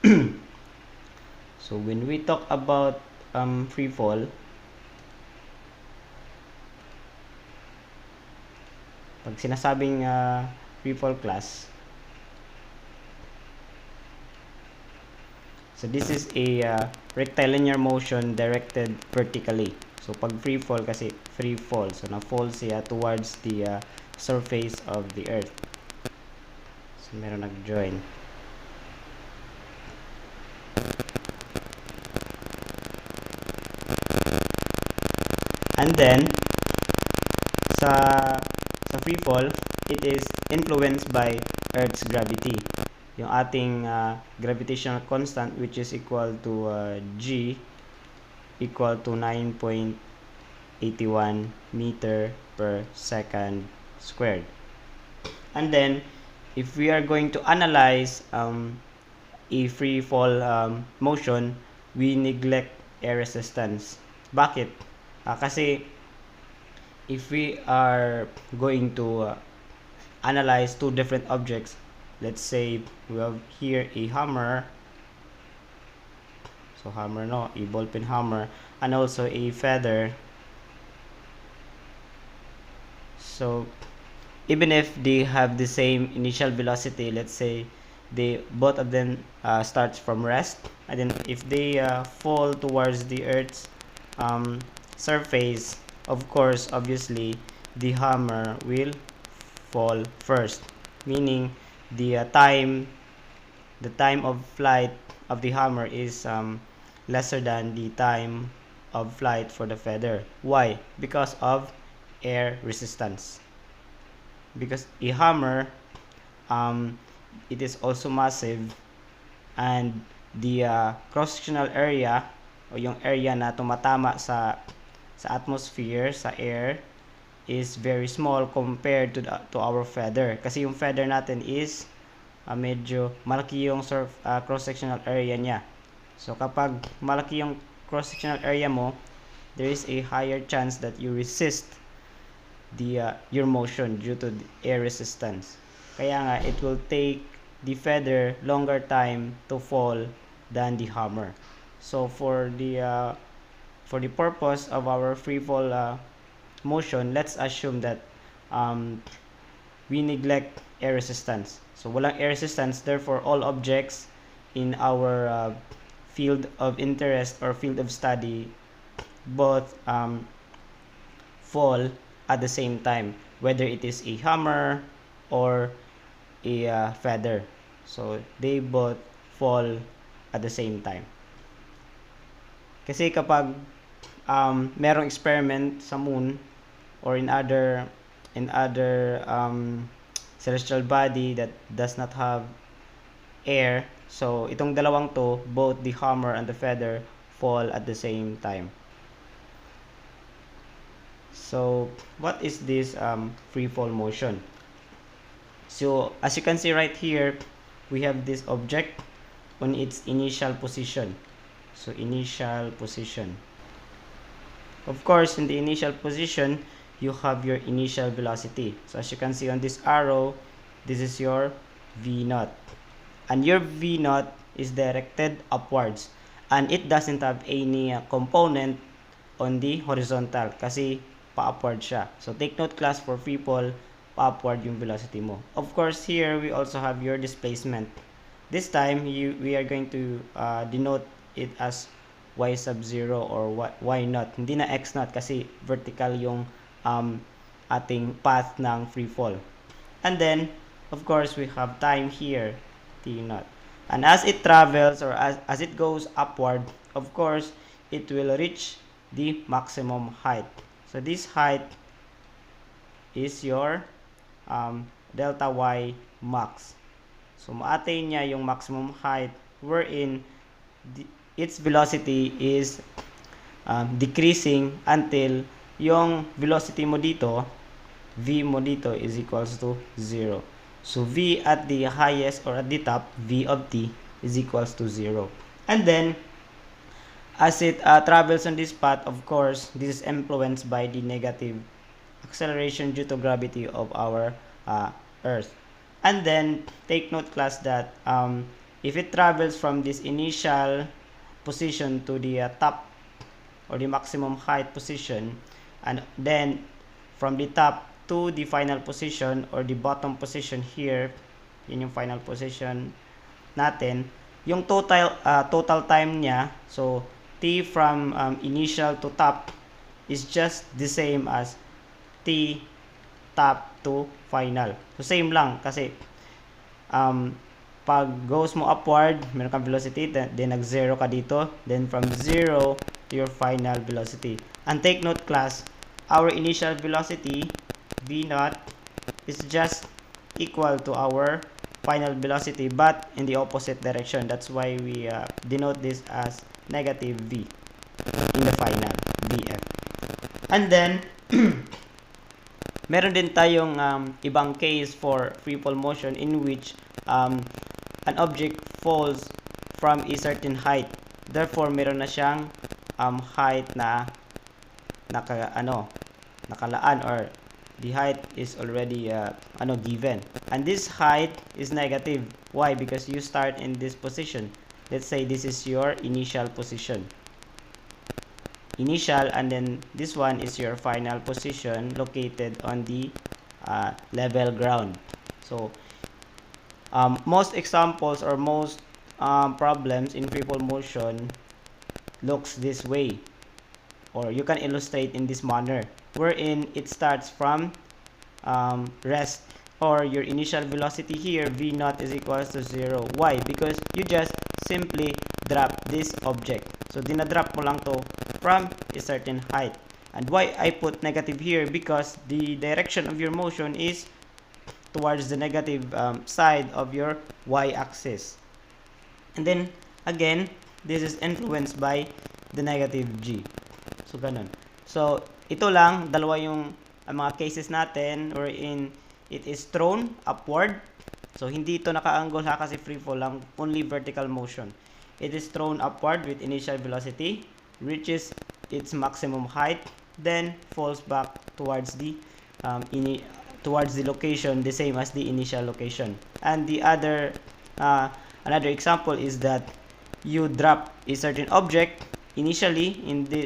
So when we talk about free fall, pag sinasabing free fall class, so this is a rectilinear motion directed vertically. So pag free fall kasi free fall, so na-fall siya towards the surface of the earth. So meron nag-join. And then sa free fall, it is influenced by Earth's gravity. Yung ating gravitational constant, which is equal to G equal to 9.81 meter per second squared. And then if we are going to analyze a free fall motion, we neglect air resistance. Bakit? Kasi if we are going to analyze two different objects, let's say we have here a hammer, so hammer, no, a ballpen hammer, and also a feather. So even if they have the same initial velocity, let's say both of them starts from rest, and then if they fall towards the Earth's surface, of course, obviously, the hammer will fall first, meaning the time of flight of the hammer is lesser than the time of flight for the feather. Why? Because of air resistance. Because a hammer, it is also massive, and the cross-sectional area o yung area na tumatama sa atmosphere, sa air, is very small compared to our feather. Kasi yung feather natin is medyo malaki yung cross-sectional area niya. So kapag malaki yung cross-sectional area mo, there is a higher chance that you resist your motion due to the air resistance. Kaya nga, it will take the feather longer time to fall than the hammer. So for the purpose of our free fall motion, let's assume that we neglect air resistance. So walang air resistance, therefore all objects in our field of interest or field of study both fall at the same time, whether it is a hammer or a feather. So they both fall at the same time. Kasi kapag merong experiment sa moon or in other celestial body that does not have air, so itong dalawang to, both the hammer and the feather fall at the same time. So what is this free fall motion? So as you can see right here, we have this object on its initial position. So initial position. Of course, in the initial position, you have your initial velocity. So as you can see on this arrow, this is your V0. And your V0 is directed upwards. And it doesn't have any component on the horizontal kasi pa-upward siya. So take note class, for free fall, pa-upward yung velocity mo. Of course, here we also have your displacement. This time, we are going to denote it as y sub 0 or y naught. Hindi na x naught kasi vertical yung ating path ng free fall. And then, of course, we have time here, t naught. And as it travels or as it goes upward, of course, it will reach the maximum height. So this height is your delta y max. So ma-attain niya yung maximum height wherein its velocity is decreasing until yung velocity mo dito, v mo dito is equals to 0. So v at the highest or at the top, v of t is equals to 0. And then as it travels on this path, of course, this is influenced by the negative acceleration due to gravity of our Earth. And then, take note class that if it travels from this initial position to the top or the maximum height position, and then from the top to the final position or the bottom position here, yun yung final position natin, yung total time niya, so t from initial to top is just the same as t top to final. So same lang kasi pag goes mo upward, meron kang velocity, then nag-zero ka dito, then from 0 to your final velocity. And take note class, our initial velocity v naught is just equal to our final velocity but in the opposite direction. That's why we denote this as negative v in the final vf. And then meron din tayong ibang case for free fall motion in which an object falls from a certain height. Therefore, meron na siyang height na nakalaan, or the height is already given. And this height is negative. Why? Because you start in this position. Let's say this is your initial position. Initial, and then this one is your final position located on the level ground. So most examples or most problems in free fall motion looks this way, or you can illustrate in this manner, wherein it starts from rest, or your initial velocity here v naught is equals to 0. Why? Because you just simply drop this object. So dinadrop mo lang to from a certain height. And why I put negative here? Because the direction of your motion is towards the negative side of your y-axis. And then again, this is influenced by the negative g. So ganun. So ito lang, dalawa yung mga cases natin wherein it is thrown upward. So hindi ito naka-angle ha, kasi free fall lang, only vertical motion. It is thrown upward with initial velocity, reaches its maximum height, then falls back towards the location, the same as the initial location. And the other another example is that you drop a certain object initially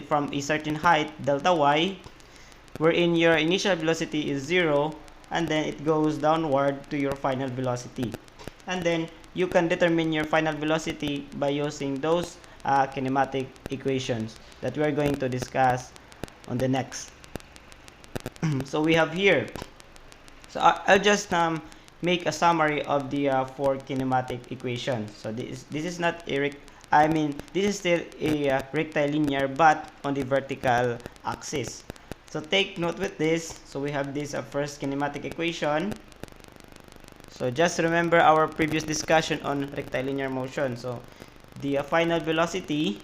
from a certain height, delta y, wherein your initial velocity is 0, and then it goes downward to your final velocity. And then you can determine your final velocity by using those kinematic equations that we are going to discuss on the next. So we have here, so I'll just make a summary of the 4 kinematic equations. So this is not a this is still a rectilinear but on the vertical axis. So take note with this. So we have this first kinematic equation. So just remember our previous discussion on rectilinear motion. So the final velocity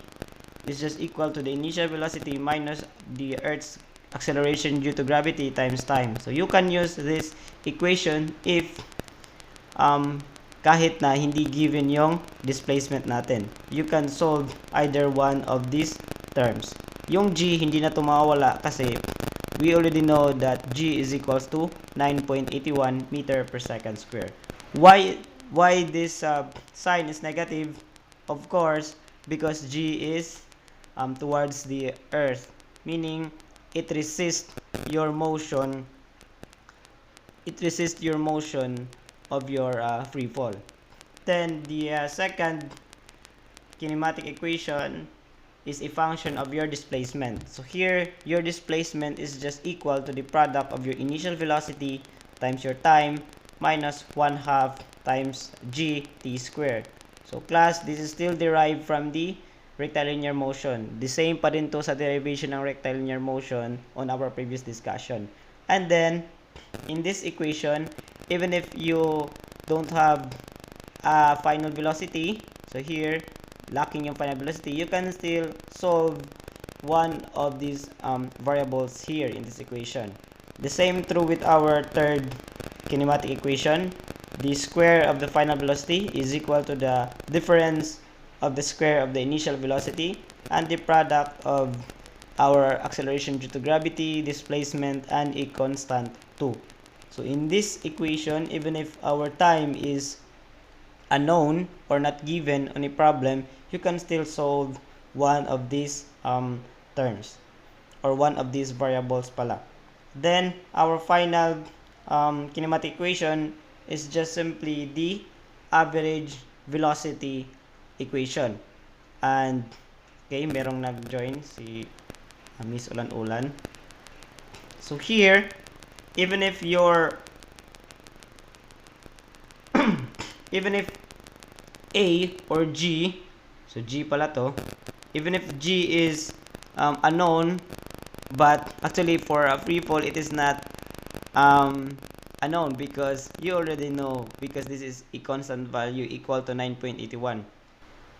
is just equal to the initial velocity minus the Earth's acceleration due to gravity times time. So you can use this equation if kahit na hindi given yung displacement natin. You can solve either one of these terms. Yung g hindi na tumawala kasi we already know that g is equals to 9.81 meter per second square. Why this sign is negative? Of course, because g is towards the earth, meaning it resists your motion. It resists your motion of your free fall. Then the second kinematic equation is a function of your displacement. So here, your displacement is just equal to the product of your initial velocity times your time minus 1/2 times g t squared. So class, this is still derived from the rectilinear motion. The same pa din to sa derivation ng rectilinear motion on our previous discussion. And then, in this equation, even if you don't have a final velocity, so here, lacking yung final velocity, you can still solve one of these variables here in this equation. The same true with our third kinematic equation. The square of the final velocity is equal to the difference of the square of the initial velocity and the product of our acceleration due to gravity, displacement, and a constant 2. So in this equation, even if our time is unknown or not given on a problem, you can still solve one of these terms or one of these variables pala. Then our final kinematic equation is just simply the average velocity equation. And okay, merong nag-join si Miss Ulan-Ulan. So here, even if your even if A or G, so G pala to, even if G is unknown, but actually for a free fall it is not unknown because you already know, because this is a constant value equal to 9.81.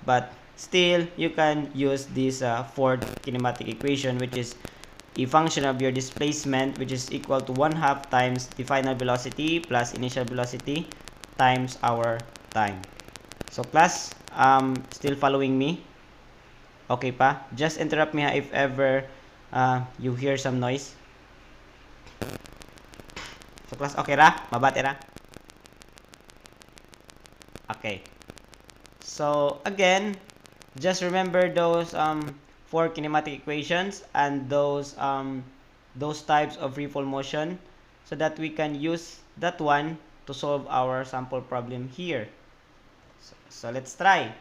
But still you can use this fourth kinematic equation, which is a function of your displacement, which is equal to 1/2 times the final velocity plus initial velocity times our time. So class, still following me? Okay pa? Just interrupt me if ever you hear some noise. So class, okay ra? Mabati ra? Okay. So again, just remember those four kinematic equations and those types of free fall motion, so that we can use that one to solve our sample problem here. So let's try.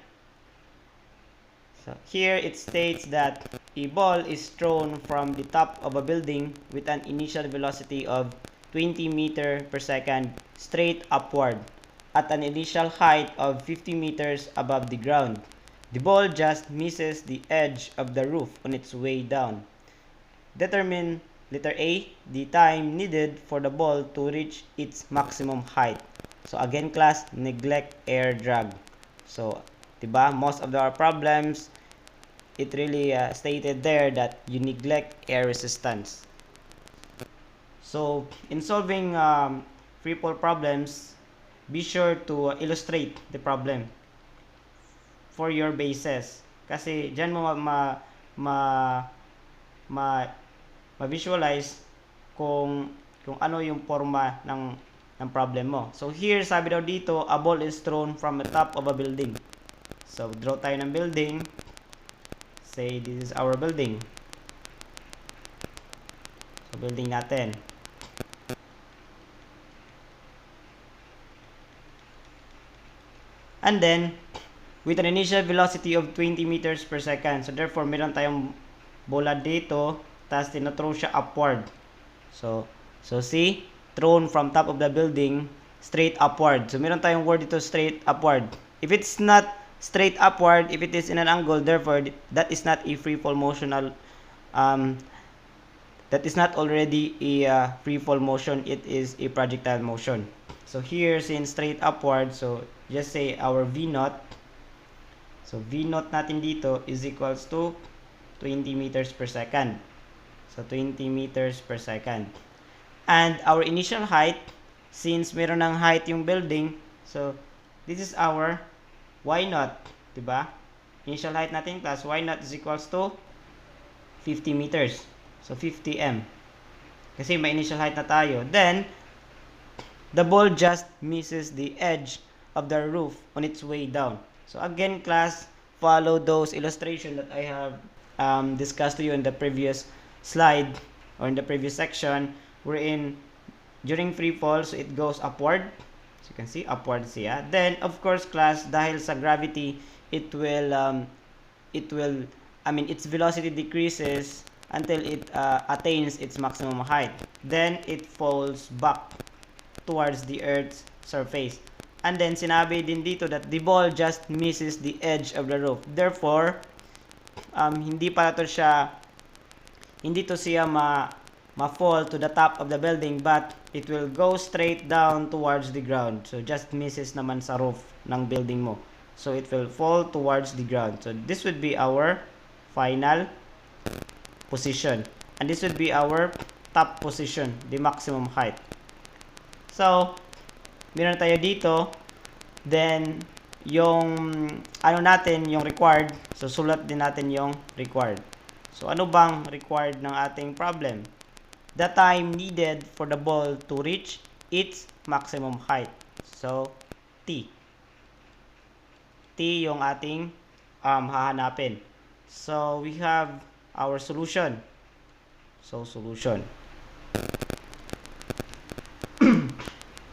So here it states that a ball is thrown from the top of a building with an initial velocity of 20 meters per second straight upward at an initial height of 50 meters above the ground. The ball just misses the edge of the roof on its way down. Determine, letter A, the time needed for the ball to reach its maximum height. So again class, neglect air drag. So, diba, most of our problems, it really stated there that you neglect air resistance. So, in solving free fall problems, be sure to illustrate the problem for your bases. Kasi dyan mo ma-visualize kung ano yung forma ng problem mo. So here, sabi daw dito, a ball is thrown from the top of a building. So draw tayo ng building. Say this is our building. So building natin. And then, with an initial velocity of 20 meters per second. So therefore, meron tayong bola dito, tapos tinathrow siya upward. So see, thrown from top of the building, straight upward. So meron tayong word dito, straight upward. If it's not straight upward, if it is in an angle, therefore, that is not a free fall motional, that is not already a free fall motion, it is a projectile motion. So here, since straight upward, so just say our V naught. So V naught natin dito is equals to 20 meters per second. So 20 meters per second. And our initial height, since meron ng height yung building, so this is our Y naught, diba? Initial height natin plus Y naught is equals to 50 meters. So 50 m. Kasi may initial height na tayo. Then, the ball just misses the edge of the roof on its way down. So again class, follow those illustrations that I have discussed to you in the previous slide or in the previous section, wherein during free fall, so it goes upward. So you can see upward siya. Then of course class, dahil sa gravity, its velocity decreases until it attains its maximum height. Then it falls back towards the Earth's surface. And then, sinabi din dito that the ball just misses the edge of the roof. Therefore, hindi to siya ma-fall to the top of the building, but it will go straight down towards the ground. So, just misses naman sa roof ng building mo. So, it will fall towards the ground. So, this would be our final position. And this would be our top position, the maximum height. So, meron tayo dito, then yung ano natin, yung required, so sulat din natin yung required. So ano bang required ng ating problem? The time needed for the ball to reach its maximum height. So T. t yung ating hahanapin. So we have our solution. So solution.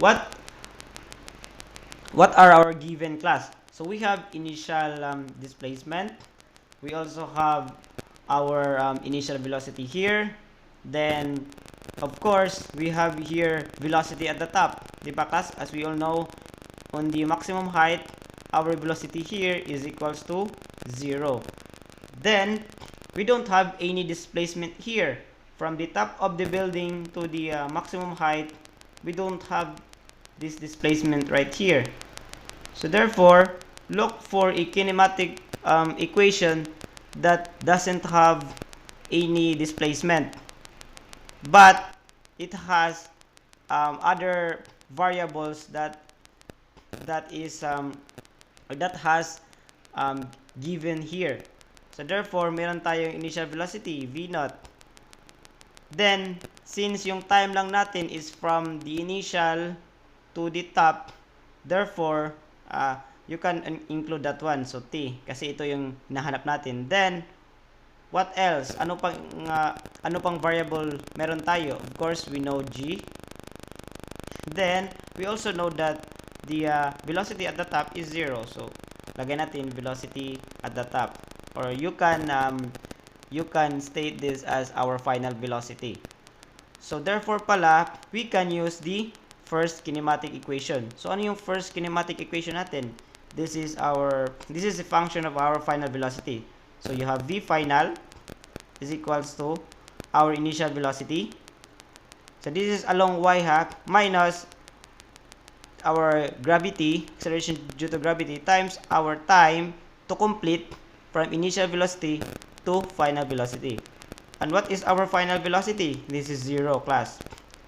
What are our given class? So we have initial displacement. We also have our initial velocity here. Then, of course, we have here velocity at the top. Di ba, class? As we all know, on the maximum height, our velocity here is equals to 0. Then, we don't have any displacement here. From the top of the building to the maximum height, we don't have this displacement right here. So therefore, look for a kinematic equation that doesn't have any displacement, but it has other variables that has given here. So therefore, meron tayong initial velocity v0. Then, since yung time lang natin is from the initial to the top, therefore, you can include that one. So, t. Kasi ito yung nahanap natin. Then, what else? Ano pang variable meron tayo? Of course, we know g. Then, we also know that the velocity at the top is 0. So, lagay natin velocity at the top. Or you can state this as our final velocity. So, therefore pala, we can use the first kinematic equation. So, ano yung first kinematic equation natin? This is a function of our final velocity. So, you have v final is equals to our initial velocity. So, this is along y hat minus our gravity, acceleration due to gravity, times our time to complete from initial velocity to final velocity. And what is our final velocity? This is 0, class,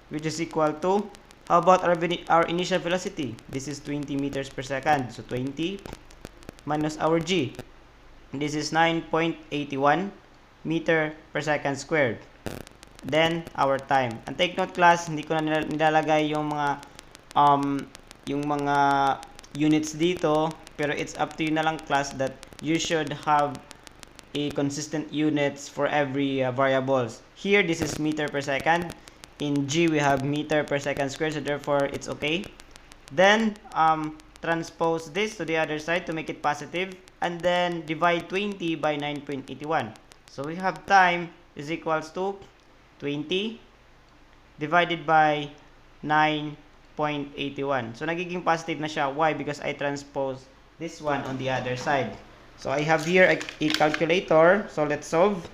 which is equal to, how about our initial velocity? This is 20 meters per second. So 20 minus our g. This is 9.81 meter per second squared. Then our time. And take note, class, hindi ko na nilalagay yung mga units dito, pero it's up to you na lang, class, that you should have a consistent units for every variables. Here, this is meter per second. In G, we have meter per second squared, so therefore, it's okay. Then, transpose this to the other side to make it positive, and then divide 20 by 9.81. So, we have time is equals to 20 divided by 9.81. So, nagiging positive na siya. Why? Because I transpose this one on the other side. So, I have here a calculator. So, let's solve.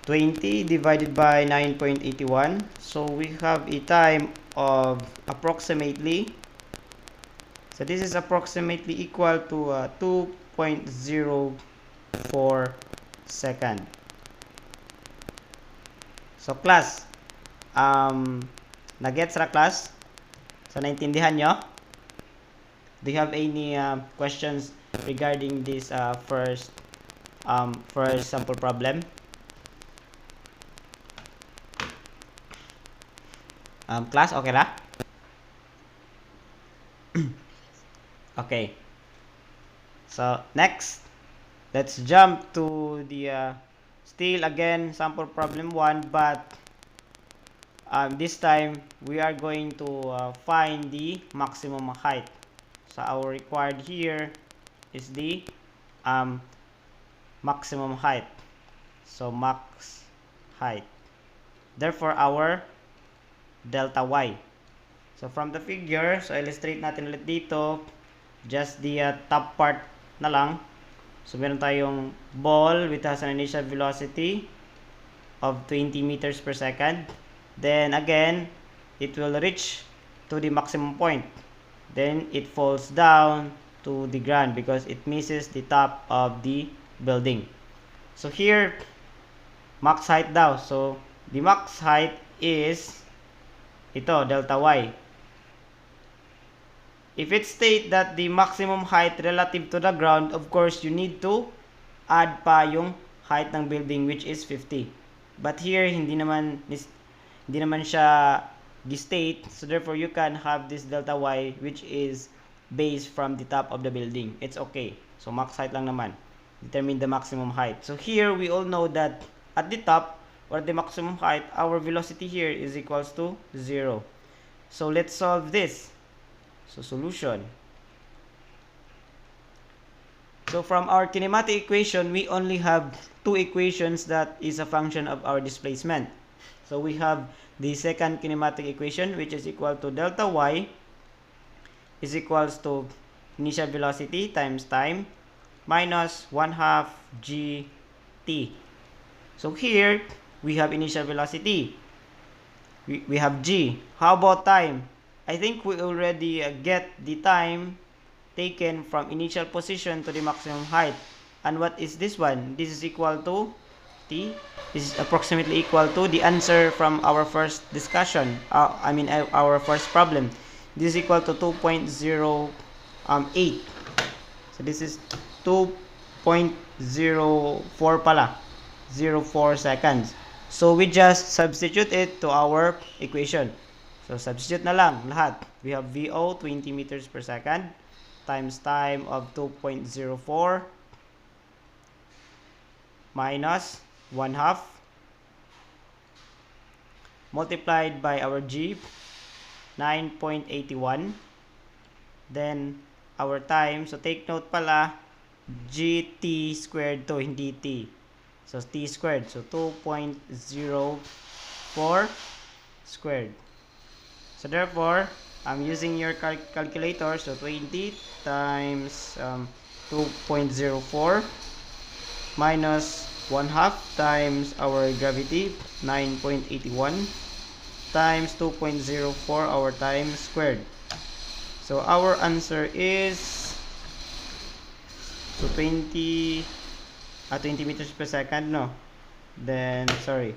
20 divided by 9.81. So, we have a time of approximately. So, this is approximately equal to 2.04 second. So, class, nagets ra, class? So, naintindihan nyo? Do you have any questions regarding this first sample problem? Class, okay ra? Okay. So, next, let's jump to the still again sample problem 1, but this time we are going to find the maximum height. So our required here is the maximum height. So max height. Therefore our delta y. So from the figure, so illustrate natin ulit dito, just the top part na lang. So meron tayong ball which has an initial velocity of 20 meters per second. Then again, it will reach to the maximum point. Then it falls down to the ground because it misses the top of the building. So here, max height daw. So the max height is ito, delta y. If it state that the maximum height relative to the ground, of course, you need to add pa yung height ng building, which is 50. But here, hindi naman siya di-state. So therefore, you can have this delta y, which is based from the top of the building. It's okay. So max height lang naman. Determine the maximum height. So here we all know that at the top or the maximum height, our velocity here is equals to 0. So let's solve this. So solution. So from our kinematic equation, we only have two equations that is a function of our displacement. So we have the second kinematic equation, which is equal to delta y is equals to initial velocity times time minus 1/2 gt. So here we have initial velocity. We have g. How about time? I think we already get the time taken from initial position to the maximum height. And what is this one? This is equal to t. This is approximately equal to the answer from our first discussion. Our first problem. This is equal to 2.08. So this is 2.04 pala. 0.4 seconds. So we just substitute it to our equation. So substitute na lang lahat. We have VO 20 meters per second times time of 2.04 minus 1/2 multiplied by our G 9.81, then our time, so take note pala GT squared to, hindi T, so T squared, so 2.04 squared. So therefore I'm using your calculator, so 20 times 2.04 minus 1/2 times our gravity 9.81 times 2.04 our time squared. So our answer is 20 meters per second, no? Then sorry,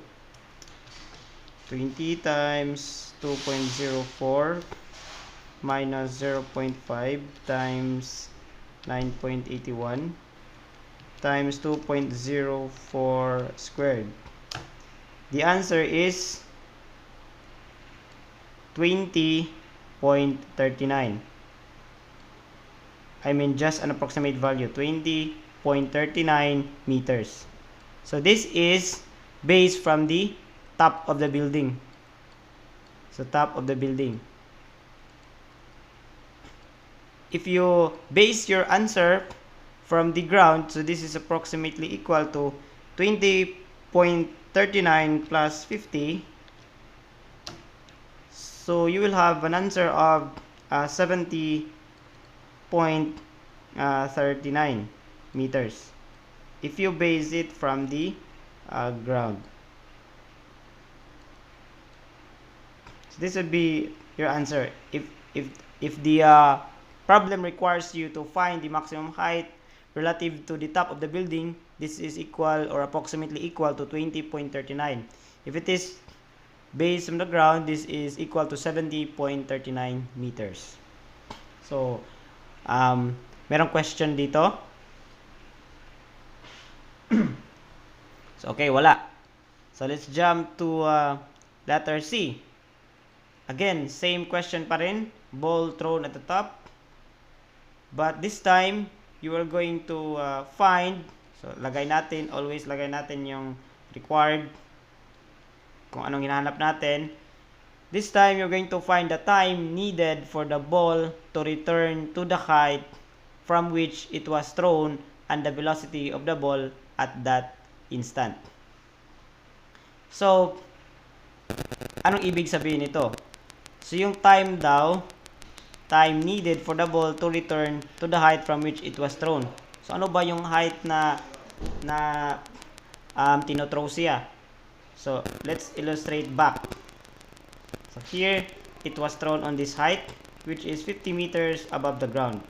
20 times 2.04 minus 0.5 times 9.81 times 2.04 squared. The answer is 20.39. I mean, just an approximate value, 20.39 meters. So this is based from the top of the building. So top of the building. If you base your answer from the ground, so this is approximately equal to 20.39 plus 50. So you will have an answer of 70.39 meters if you base it from the ground. So this would be your answer. If the problem requires you to find the maximum height relative to the top of the building, this is equal or approximately equal to 20.39. If it is based on the ground, this is equal to 70.39 meters. So, merong question dito? So, okay, wala. So, let's jump to letter C. Again, same question pa rin. Ball thrown at the top. But this time, you are going to find, so always lagay natin yung required, kung anong hinahanap natin. This time, you're going to find the time needed for the ball to return to the height from which it was thrown and the velocity of the ball at that instant. So, anong ibig sabihin nito? So, yung time daw, time needed for the ball to return to the height from which it was thrown. So, ano ba yung height na tinothrow siya? So, let's illustrate back. So, here, it was thrown on this height, which is 50 meters above the ground.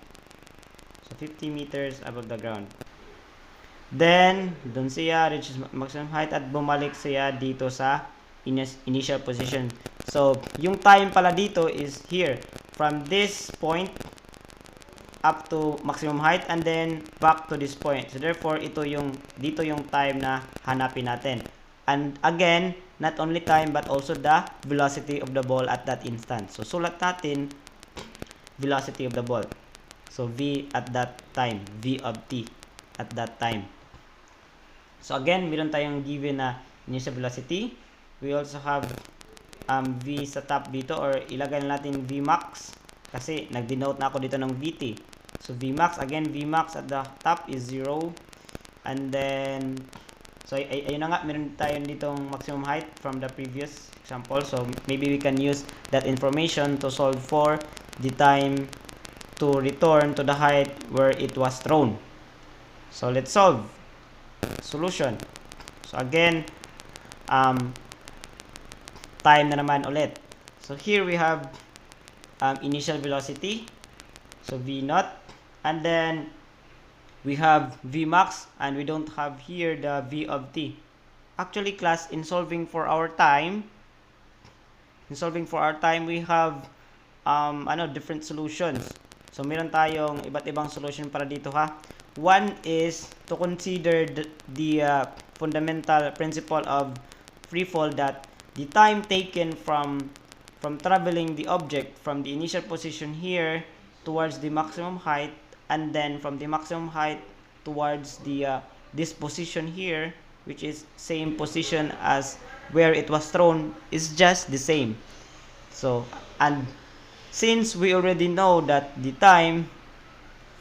So, 50 meters above the ground. Then, dun siya, reaches maximum height at bumalik siya dito sa initial position. So, yung time pala dito is here. From this point up to maximum height and then back to this point. So, therefore, dito yung time na hanapin natin. And again, not only time but also the velocity of the ball at that instant. So, sulat natin velocity of the ball. So v at that time, v of t at that time. So again, meron tayong given na initial velocity. We also have v sa top dito, or ilagay na natin v max kasi nag-denote na ako dito ng vt. So v max, again v max at the top is 0, and then so ayun na nga, meron tayo ditong maximum height from the previous example. So maybe we can use that information to solve for the time to return to the height where it was thrown. So let's solve. Solution. So again, time na naman ulit. So here we have initial velocity, so v naught, and then we have v max, and we don't have here the v of t. Actually, class, in solving for our time, we have different solutions. So meron tayong iba't ibang solution para dito, ha. One is to consider the fundamental principle of free fall, that the time taken from traveling the object from the initial position here towards the maximum height, and then from the maximum height towards the this position here, which is same position as where it was thrown, is just the same. So, and since we already know that the time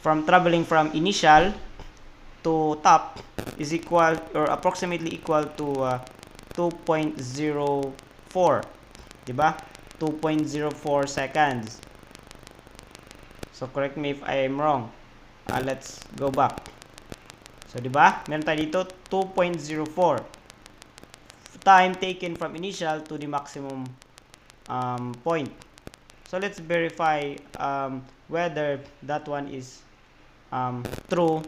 from traveling from initial to top is equal or approximately equal to 2.04, diba? 2.04 seconds. So correct me if I am wrong. Let's go back. So diba, meron tayo dito 2.04 time taken from initial to the maximum point. So let's verify whether that one is true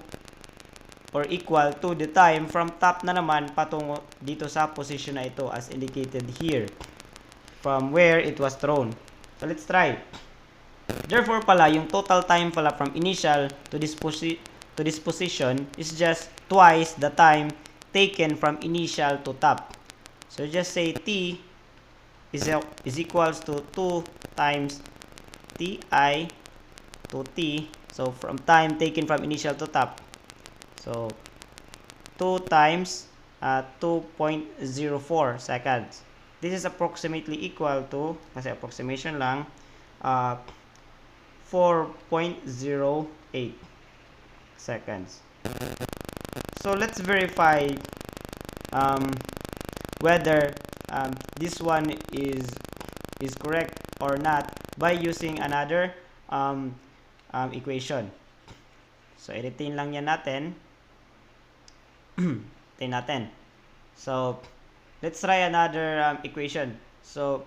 or equal to the time from top na naman patungo dito sa position na ito as indicated here from where it was thrown. So let's try. Therefore pala, yung total time pala from initial to this position is just twice the time taken from initial to top. So just say t is equals to 2 times ti to t. So from time taken from initial to top, so 2 times 2.04 seconds. This is approximately equal to, kasi approximation lang, 4.08 seconds. So let's verify whether this one is correct or not by using another equation. So i-retain lang yan natin. Retain natin. So let's try another equation. So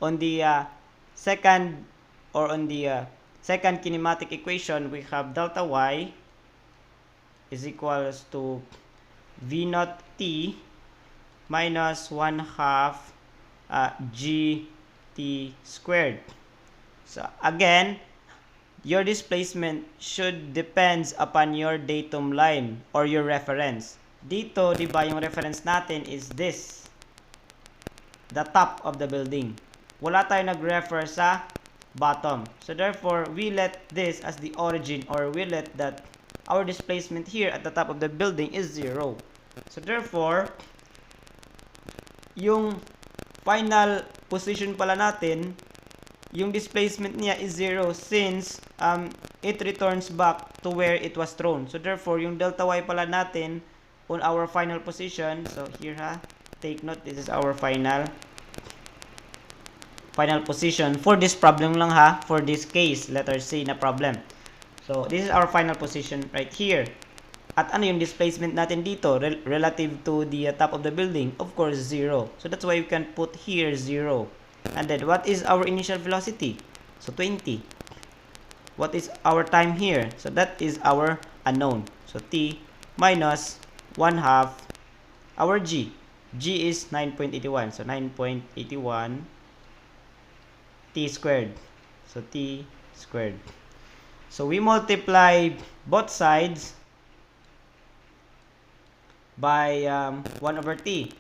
on the second kinematic equation, we have delta y is equals to v naught t minus 1/2 gt squared. So again, your displacement should depends upon your datum line or your reference. Dito, di ba, yung reference natin is this, the top of the building. Wala tayo nag-refer sa bottom. So therefore, we let this as the origin, or we let that our displacement here at the top of the building is 0. So therefore, yung final position pala natin, yung displacement niya is 0 since it returns back to where it was thrown. So therefore, yung delta y pala natin on our final position, so here, ha, take note, this is our final position for this problem lang, ha, for this case, letter C na problem. So this is our final position right here. At ano yung displacement natin dito relative to the top of the building? Of course, 0. So that's why we can put here 0. And then what is our initial velocity? So 20. What is our time here? So that is our unknown. So t minus 1/2 our g. G is 9.81. So 9.81 t squared. So t squared. So we multiply both sides by 1/t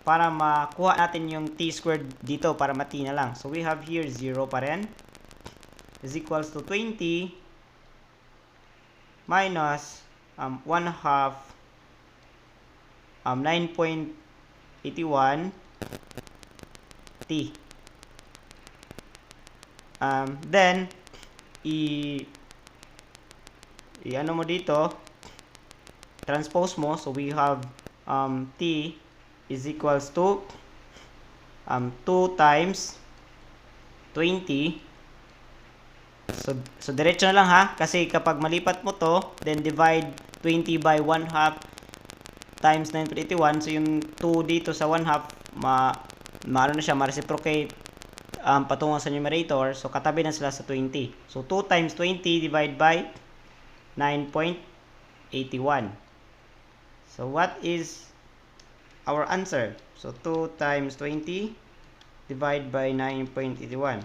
para makuha natin yung t squared dito, para mati na lang. So we have here 0 pa rin. is equals to 20 minus 1 half 9.81 t. Then ano mo dito, transpose mo, so we have t is equals to 2 times 20. So diretso na lang ha, kasi kapag malipat mo to, then divide 20 by 1 half times 9.81, so yung 2 dito sa 1 half, ano na siya, ma-reciprocate patungo sa numerator, so katabi na sila sa 20. So 2 times 20 divided by 9.81. So what is our answer? So 2 times 20 divided by 9.81.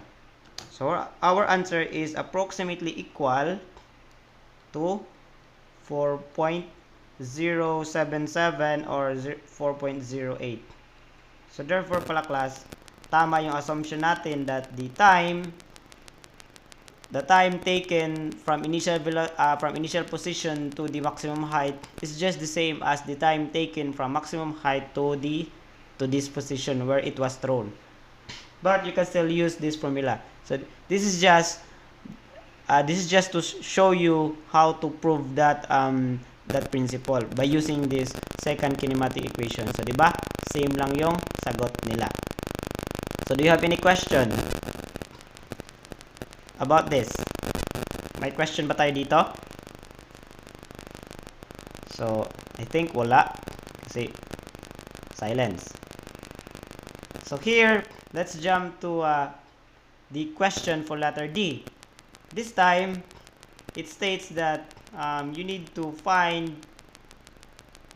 So our answer is approximately equal to 4.077 or 4.08. So therefore pala class, tama yung assumption natin that the time taken from initial position to the maximum height is just the same as the time taken from maximum height to this position where it was thrown. But you can still use this formula. So this is just to show you how to prove that that principle by using this second kinematic equation. So, di ba? Same lang yung sagot nila. So, do you have any question about this? May question ba tayo dito? So, I think wala. Kasi, silence. So, here, let's jump to the question for letter D. This time, it states that you need to find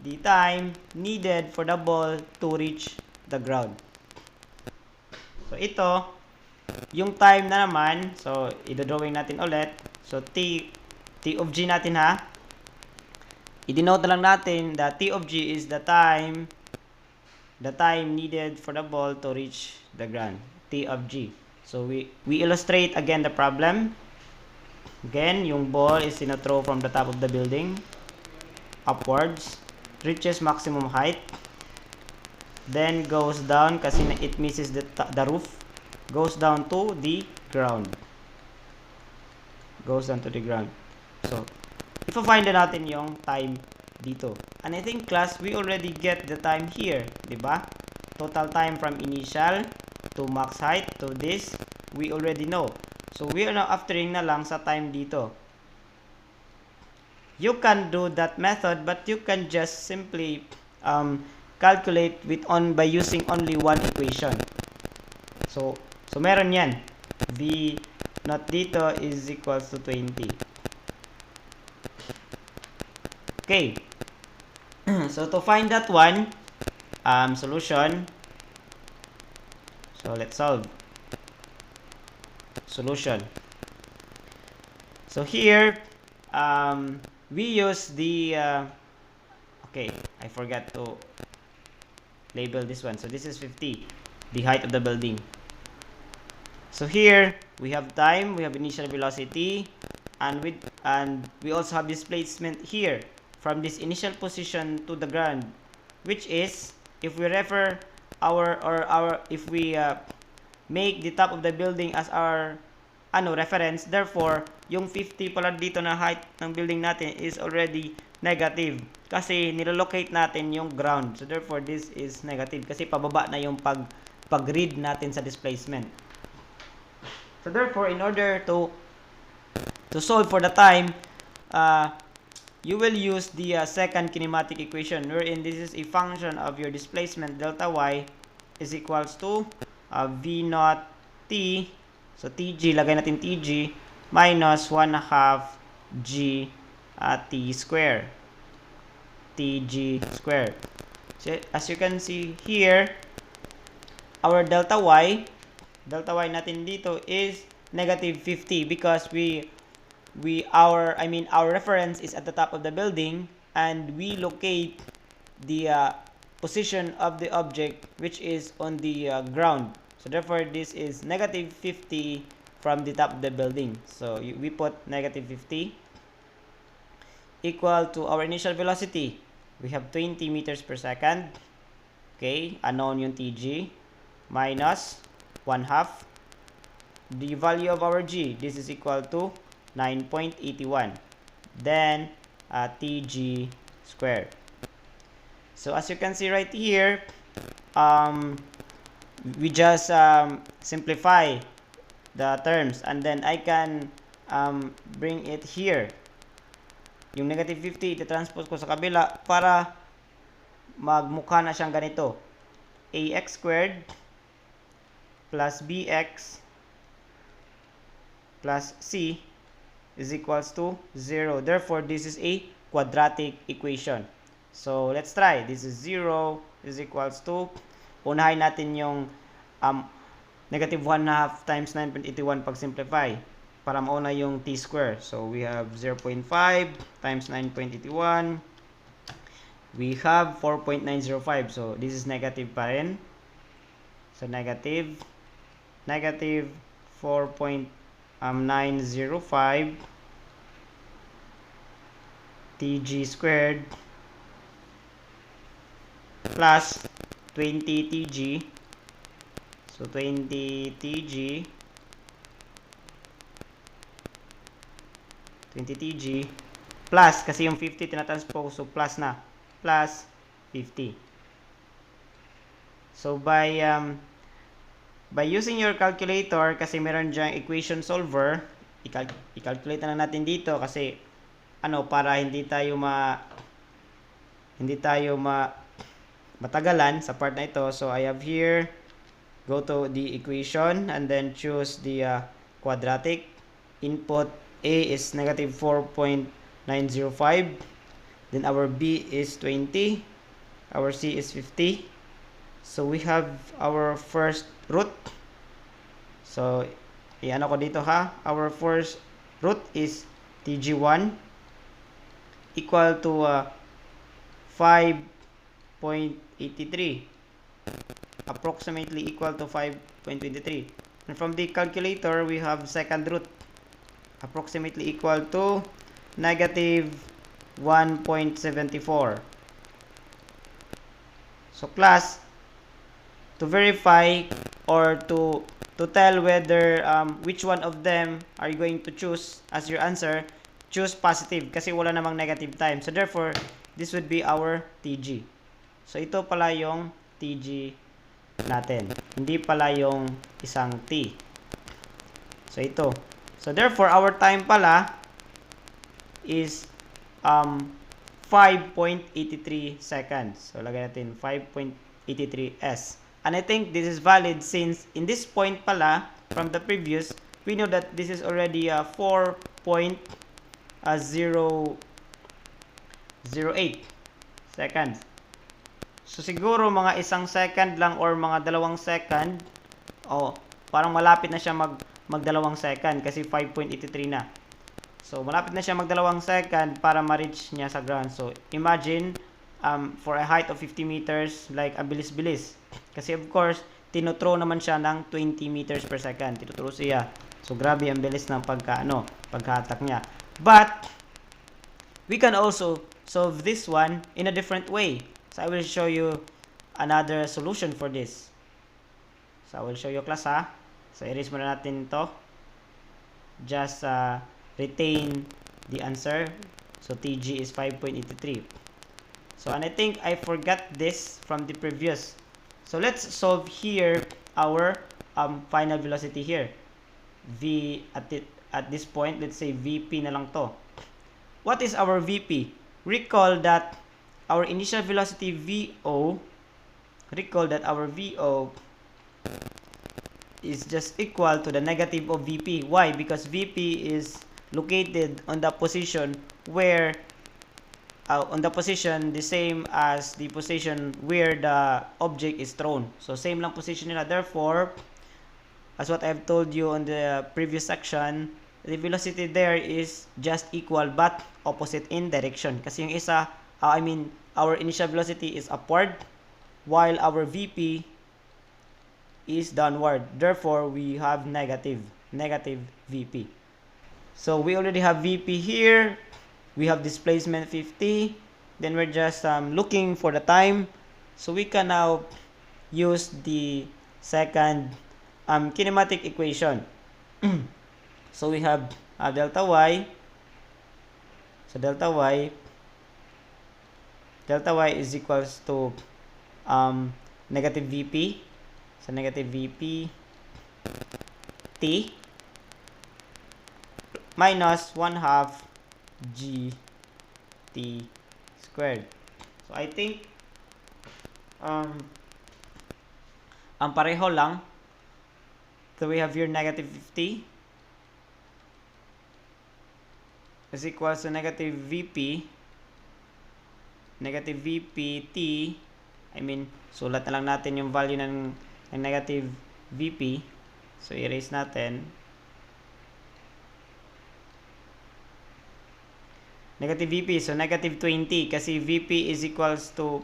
the time needed for the ball to reach the ground. So, ito, yung time na naman, so, i-drawing natin ulit. So, T of G natin ha. I-denote na lang natin that T of G is the time needed for the ball to reach the ground. T of G. So, we illustrate again the problem. Again, yung ball is throw from the top of the building upwards, reaches maximum height, then goes down kasi it misses the roof, goes down to the ground. So, ipa-find na natin yung time dito. And I think class, we already get the time here, diba? Total time from initial to max height to this, we already know. So, we are now aftering na lang sa time dito. You can do that method, but you can just simply calculate by using only one equation. So meron yan. V not dito is equals to 20. Okay. So, to find that one, solution. So, let's solve. Solution. So here we use the okay, I forgot to label this one. So this is 50, the height of the building. So here we have time, we have initial velocity, and we also have displacement here from this initial position to the ground, which is, if we refer if we make the top of the building as our reference, therefore yung 50 pala dito na height ng building natin is already negative kasi nilolocate natin yung ground. So therefore this is negative kasi pababa na yung pag-read natin sa displacement. So therefore, in order to solve for the time, you will use the second kinematic equation, wherein this is a function of your displacement delta y is equals to V naught T, so TG, lagay natin TG, minus 1/2 G T square, TG square. So, as you can see here, our delta y natin dito is negative 50 because our reference is at the top of the building and we locate the position of the object which is on the ground. So therefore this is negative 50 from the top of the building. So we put negative 50 equal to our initial velocity. We have 20 meters per second. Okay, unknown yung TG. Minus 1/2. The value of our G, this is equal to 9.81. Then, TG squared. So, as you can see right here, we just simplify the terms. And then, I can bring it here. Yung negative 50, iti-transpose ko sa kabila para magmukha na siyang ganito. AX squared plus BX plus C is equals to 0. Therefore, this is a quadratic equation. So, let's try. This is 0 is equals to, unahin natin yung negative 1/2 times 9.81 pag simplify para mauna yung t square. So, we have 0.5 times 9.81. We have 4.905. So, this is negative pa rin. So, negative 4.905 TG squared plus 20 TG. So, 20 TG plus, kasi yung 50 tinatranspose, so plus na, plus 50. So, by using your calculator, kasi meron dyang equation solver, i-calculate na natin dito kasi para hindi tayo matagalan sa part na ito. So, I have here, go to the equation and then choose the quadratic. Input A is negative 4.905. Then our B is 20. Our C is 50. So, we have our first root. So, i-ano ko dito ha. Our first root is TG1 equal to 5.83. Approximately equal to 5.23. And from the calculator, we have second root approximately equal to negative 1.74. So, class, to verify or to tell whether which one of them are you going to choose as your answer, choose positive kasi wala namang negative time. So, therefore, this would be our TG. So, ito pala yung TG natin. Hindi pala yung isang T. So, ito. So, therefore, our time pala is 5.83 seconds. So, lagay natin 5.83 S. And I think this is valid since in this point pala, from the previous, we know that this is already 4.008 seconds. So, siguro mga isang second lang or mga 2 second, parang malapit na siya magdalawang second kasi 5.83 na. So, malapit na siya magdalawang second para ma-reach niya sa ground. So, imagine, for a height of 50 meters, like, ang bilis-bilis. Kasi, of course, tinutro naman siya ng 20 meters per second. Tinutro siya. So, grabe ang bilis ng pagkahatak niya. But, we can also solve this one in a different way. So, I will show you another solution for this. So, I will show you class ha. So, erase muna natin to. Just retain the answer. So, TG is 5.83. So, and I think I forgot this from the previous. So, let's solve here our final velocity here. V at this point, let's say VP na lang to. What is our VP? Recall that our initial velocity VO, is just equal to the negative of VP. Why? Because VP is located on the position where the same as the position where the object is thrown. So, same lang position nila. Therefore, as what I've told you on the previous section, the velocity there is just equal but opposite in direction. Kasi yung isa, our initial velocity is upward while our VP is downward. Therefore, we have negative. negative VP. So we already have VP here. We have displacement 50. Then we're just looking for the time. So we can now use the second kinematic equation. So we have delta y. So delta y is equals to negative VP. So negative VP T minus 1/2 G T squared. So I think ang pareho lang. So we have here negative 50 is equals to negative VP T. I mean, sulat na lang natin yung value ng negative VP. So erase natin. Negative VP, so negative 20 kasi VP is equals to,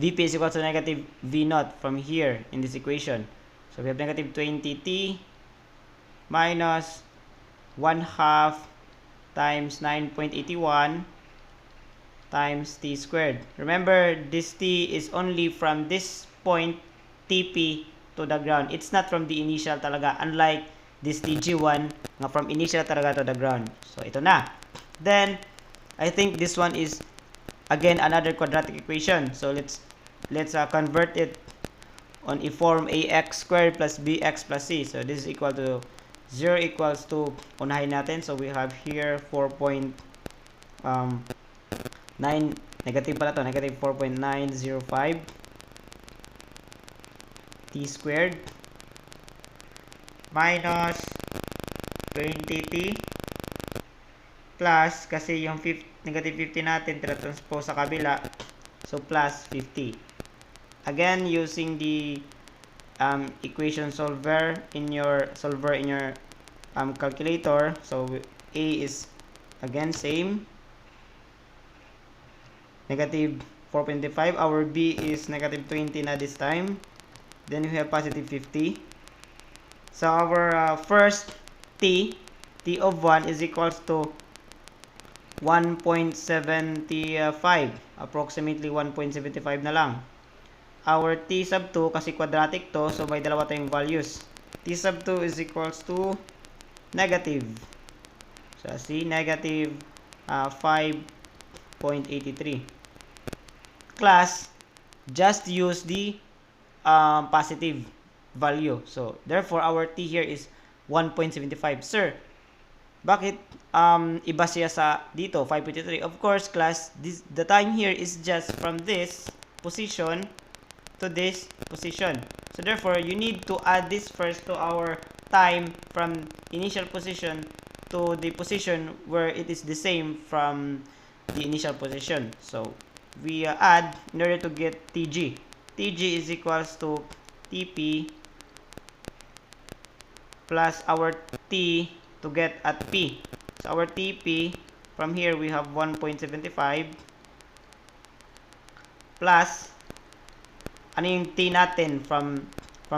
VP is equals to negative V0 from here in this equation. So we have negative 20T minus 1/2 times 9.81 times T squared. Remember, this T is only from this point TP to the ground. It's not from the initial talaga. Unlike this TG1 nga from initial talaga to the ground. So ito na. Then, I think this one is again another quadratic equation. So let's convert it on a form ax squared plus bx plus c. So this is equal to 0 equals to, unahin natin. So we have here 4.9, negative pala to, negative 4.905 t squared minus 20t plus, kasi yung negative 50 natin transpose sa kabila, so plus 50. Again, using the equation solver in your calculator. So A is again same, negative 4.5. Our B is negative 20 na this time. Then we have positive 50. So our first T of 1 is equals to 1.75, approximately 1.75 na lang. Our T sub 2, kasi quadratic to, so may dalawa tayong values. T sub 2 is equals to negative. So see, negative 5.83. Class, just use the positive value. So therefore, our T here is 1.75. Sir, bakit iba siya sa dito, 5.83? Of course, class, the time here is just from this position to this position. So therefore, you need to add this first to our time from initial position to the position where it is the same from the initial position. So we add in order to get TG. TG is equals to TP plus our T to get at P. So our TP, from here we have 1.75 plus, ano yung T natin from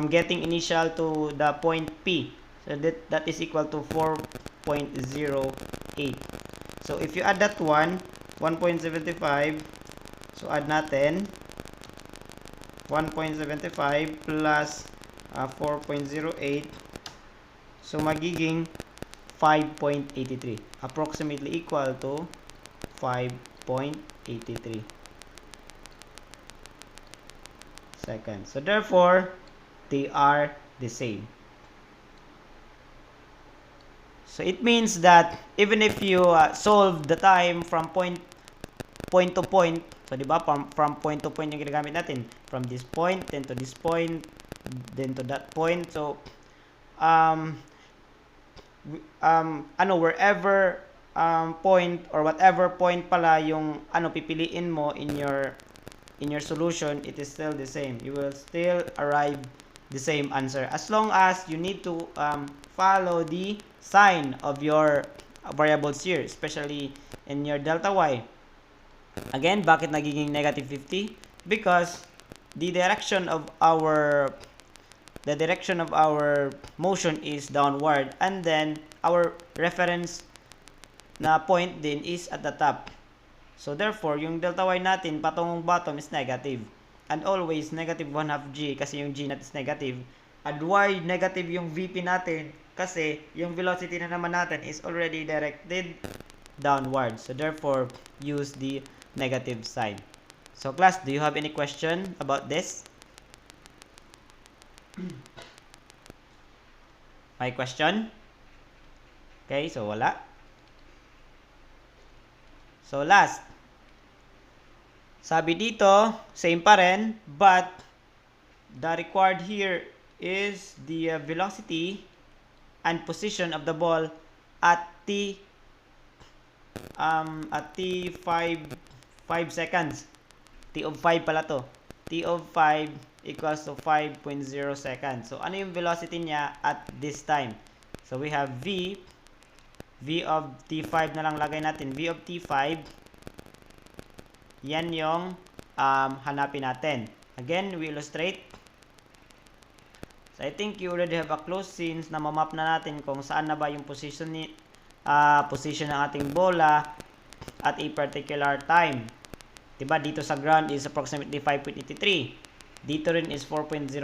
getting initial to the point P. So that is equal to 4.08. So if you add that one, 1.75, so add natin 1.75 plus 4.08, so magiging 5.83, approximately equal to 5.83 seconds. So therefore, they are the same. So it means that even if you solve the time from point to point, so diba, from point to point yung ginagamit natin, from this point, then to this point, then to that point. So wherever point or whatever point pala yung pipiliin mo in your solution, it is still the same. You will still arrive the same answer as long as you need to follow the sign of your variables here, especially in your delta y. Again, bakit nagiging negative 50? Because the direction of our the direction of our motion is downward, and then our reference na point din is at the top. So therefore, yung delta y natin patungong bottom is negative. And always negative 1 half g kasi yung g natin is negative. And why negative yung VP natin? Kasi yung velocity na naman natin is already directed downward. So therefore, use the negative sign. So class, do you have any question about this? May question? Okay, so wala. So last, sabi dito, same pa rin, but the required here is the velocity and position of the ball at t 5 seconds. T of 5 pala to. T of 5 equals to 5.0 seconds. So ano yung velocity niya at this time? So we have V of T5 na lang lagay natin. V of T5. Yan yung hanapin natin. Again, we illustrate. So I think you already have a clue since na mamap na natin kung saan na ba yung position ng ating bola at a particular time. Diba? Dito sa ground is approximately 5.83. Dito rin is 4.08.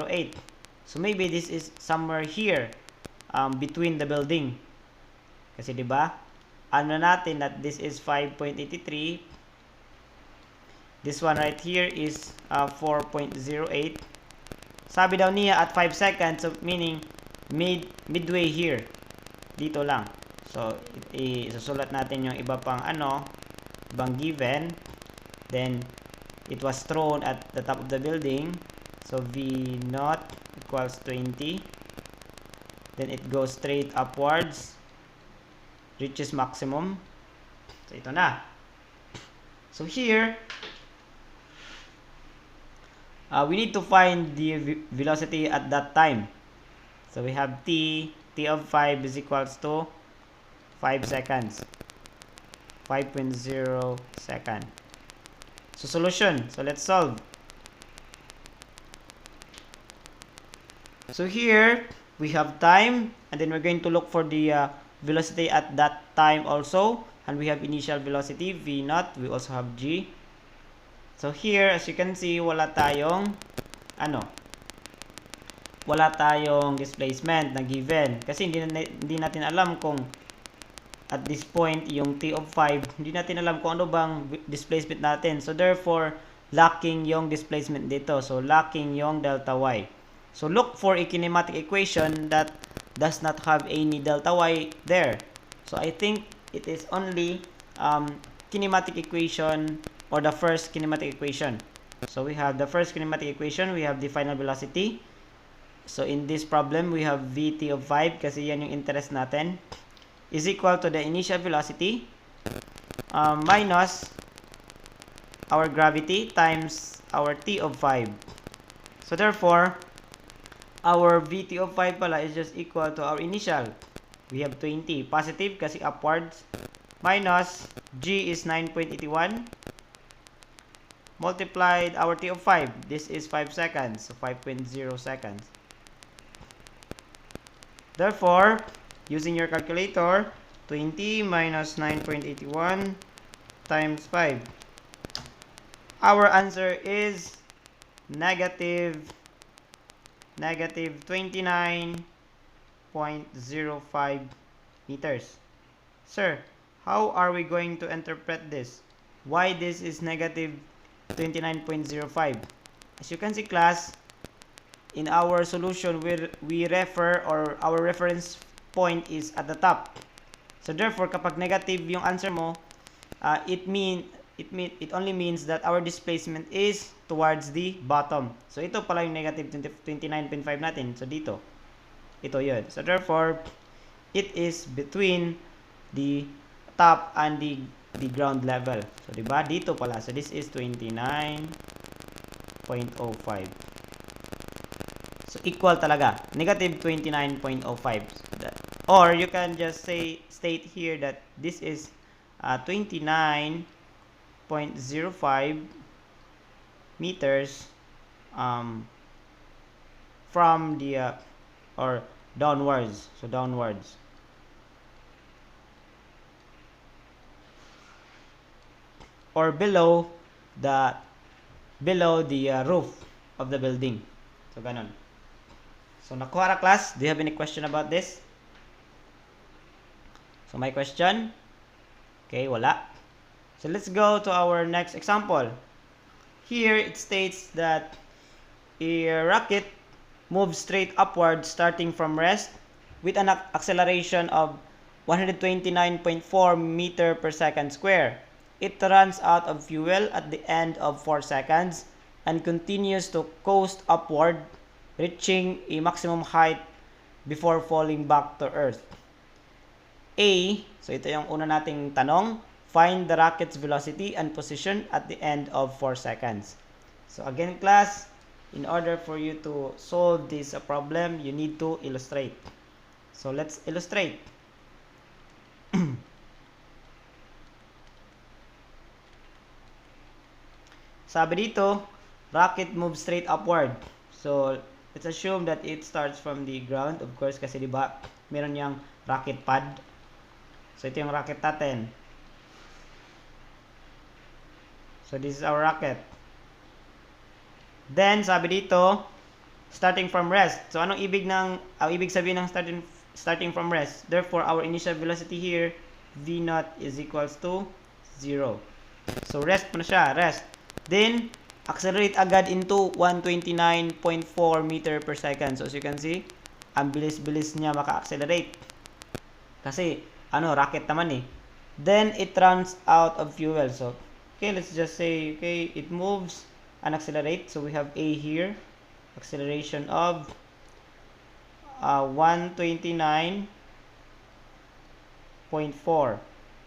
So maybe this is somewhere here between the building. Kasi diba? Ano natin that this is 5.83. This one right here is 4.08. Sabi daw niya at 5 seconds, so meaning midway here. Dito lang. So isusulat natin yung iba pang ibang given. Then it was thrown at the top of the building. So V naught equals 20. Then it goes straight upwards. Reaches maximum. So ito na. So here, we need to find the velocity at that time. So we have T of 5 is equals to 5 seconds. 5.0 second. So solution. So let's solve. So here we have time, and then we're going to look for the velocity at that time also, and we have initial velocity V naught. We also have G. So here, as you can see, wala tayong displacement na given kasi hindi natin alam kung at this point yung T of 5, hindi natin alam kung ano bang displacement natin. So therefore, lacking yung displacement dito. So lacking yung delta y. So look for a kinematic equation that does not have any delta y there. So I think it is only kinematic equation or the first kinematic equation. So we have the first kinematic equation, we have the final velocity. So in this problem, we have Vt of 5 kasi yan yung interest natin, is equal to the initial velocity minus our gravity times our T of 5. So therefore, our Vt of 5 pala is just equal to our initial. We have 20. Positive kasi upwards. Minus G is 9.81. Multiplied our T of 5. This is 5 seconds. So 5.0 seconds. Therefore, using your calculator, 20 minus 9.81 times 5. Our answer is negative 29.05 meters. Sir, how are we going to interpret this? Why this is negative 29.05? As you can see, class, in our solution, we refer, or our reference point is at the top. So therefore, kapag negative yung answer mo, it only means that our displacement is towards the bottom. So ito pala yung negative 29.5 natin. So dito, ito yun. So therefore, it is between the top and the ground level. So diba, dito pala. So this is 29.05. So equal talaga, negative 29.05. Or you can just state here that this is 29.05 meters from the or downwards, so downwards. Or below the roof of the building. So ganon. So nakuha na class. Do you have any question about this? So my question? Okay, wala. So let's go to our next example. Here it states that a rocket moves straight upward starting from rest with an acceleration of 129.4 meter per second square. It runs out of fuel at the end of 4 seconds and continues to coast upward, reaching a maximum height before falling back to Earth. A, so ito yung una nating tanong, find the rocket's velocity and position at the end of 4 seconds. So again class, in order for you to solve this problem, you need to illustrate. So let's illustrate. Sabi dito, rocket moves straight upward. So let's assume that it starts from the ground, of course, kasi diba meron yung rocket pad. So ito yung rocket natin. So this is our rocket. Then sabi dito, starting from rest. So anong ibig sabihin ng starting from rest? Therefore our initial velocity here, v naught is equals to 0. So rest pa na siya, rest. Then accelerate agad into 129.4 meter per second. So as you can see, ang bilis-bilis niya maka-accelerate. Kasi rocket naman eh. Then it runs out of fuel. So okay, let's just say okay, it moves and accelerate. So we have A here, acceleration of 129.4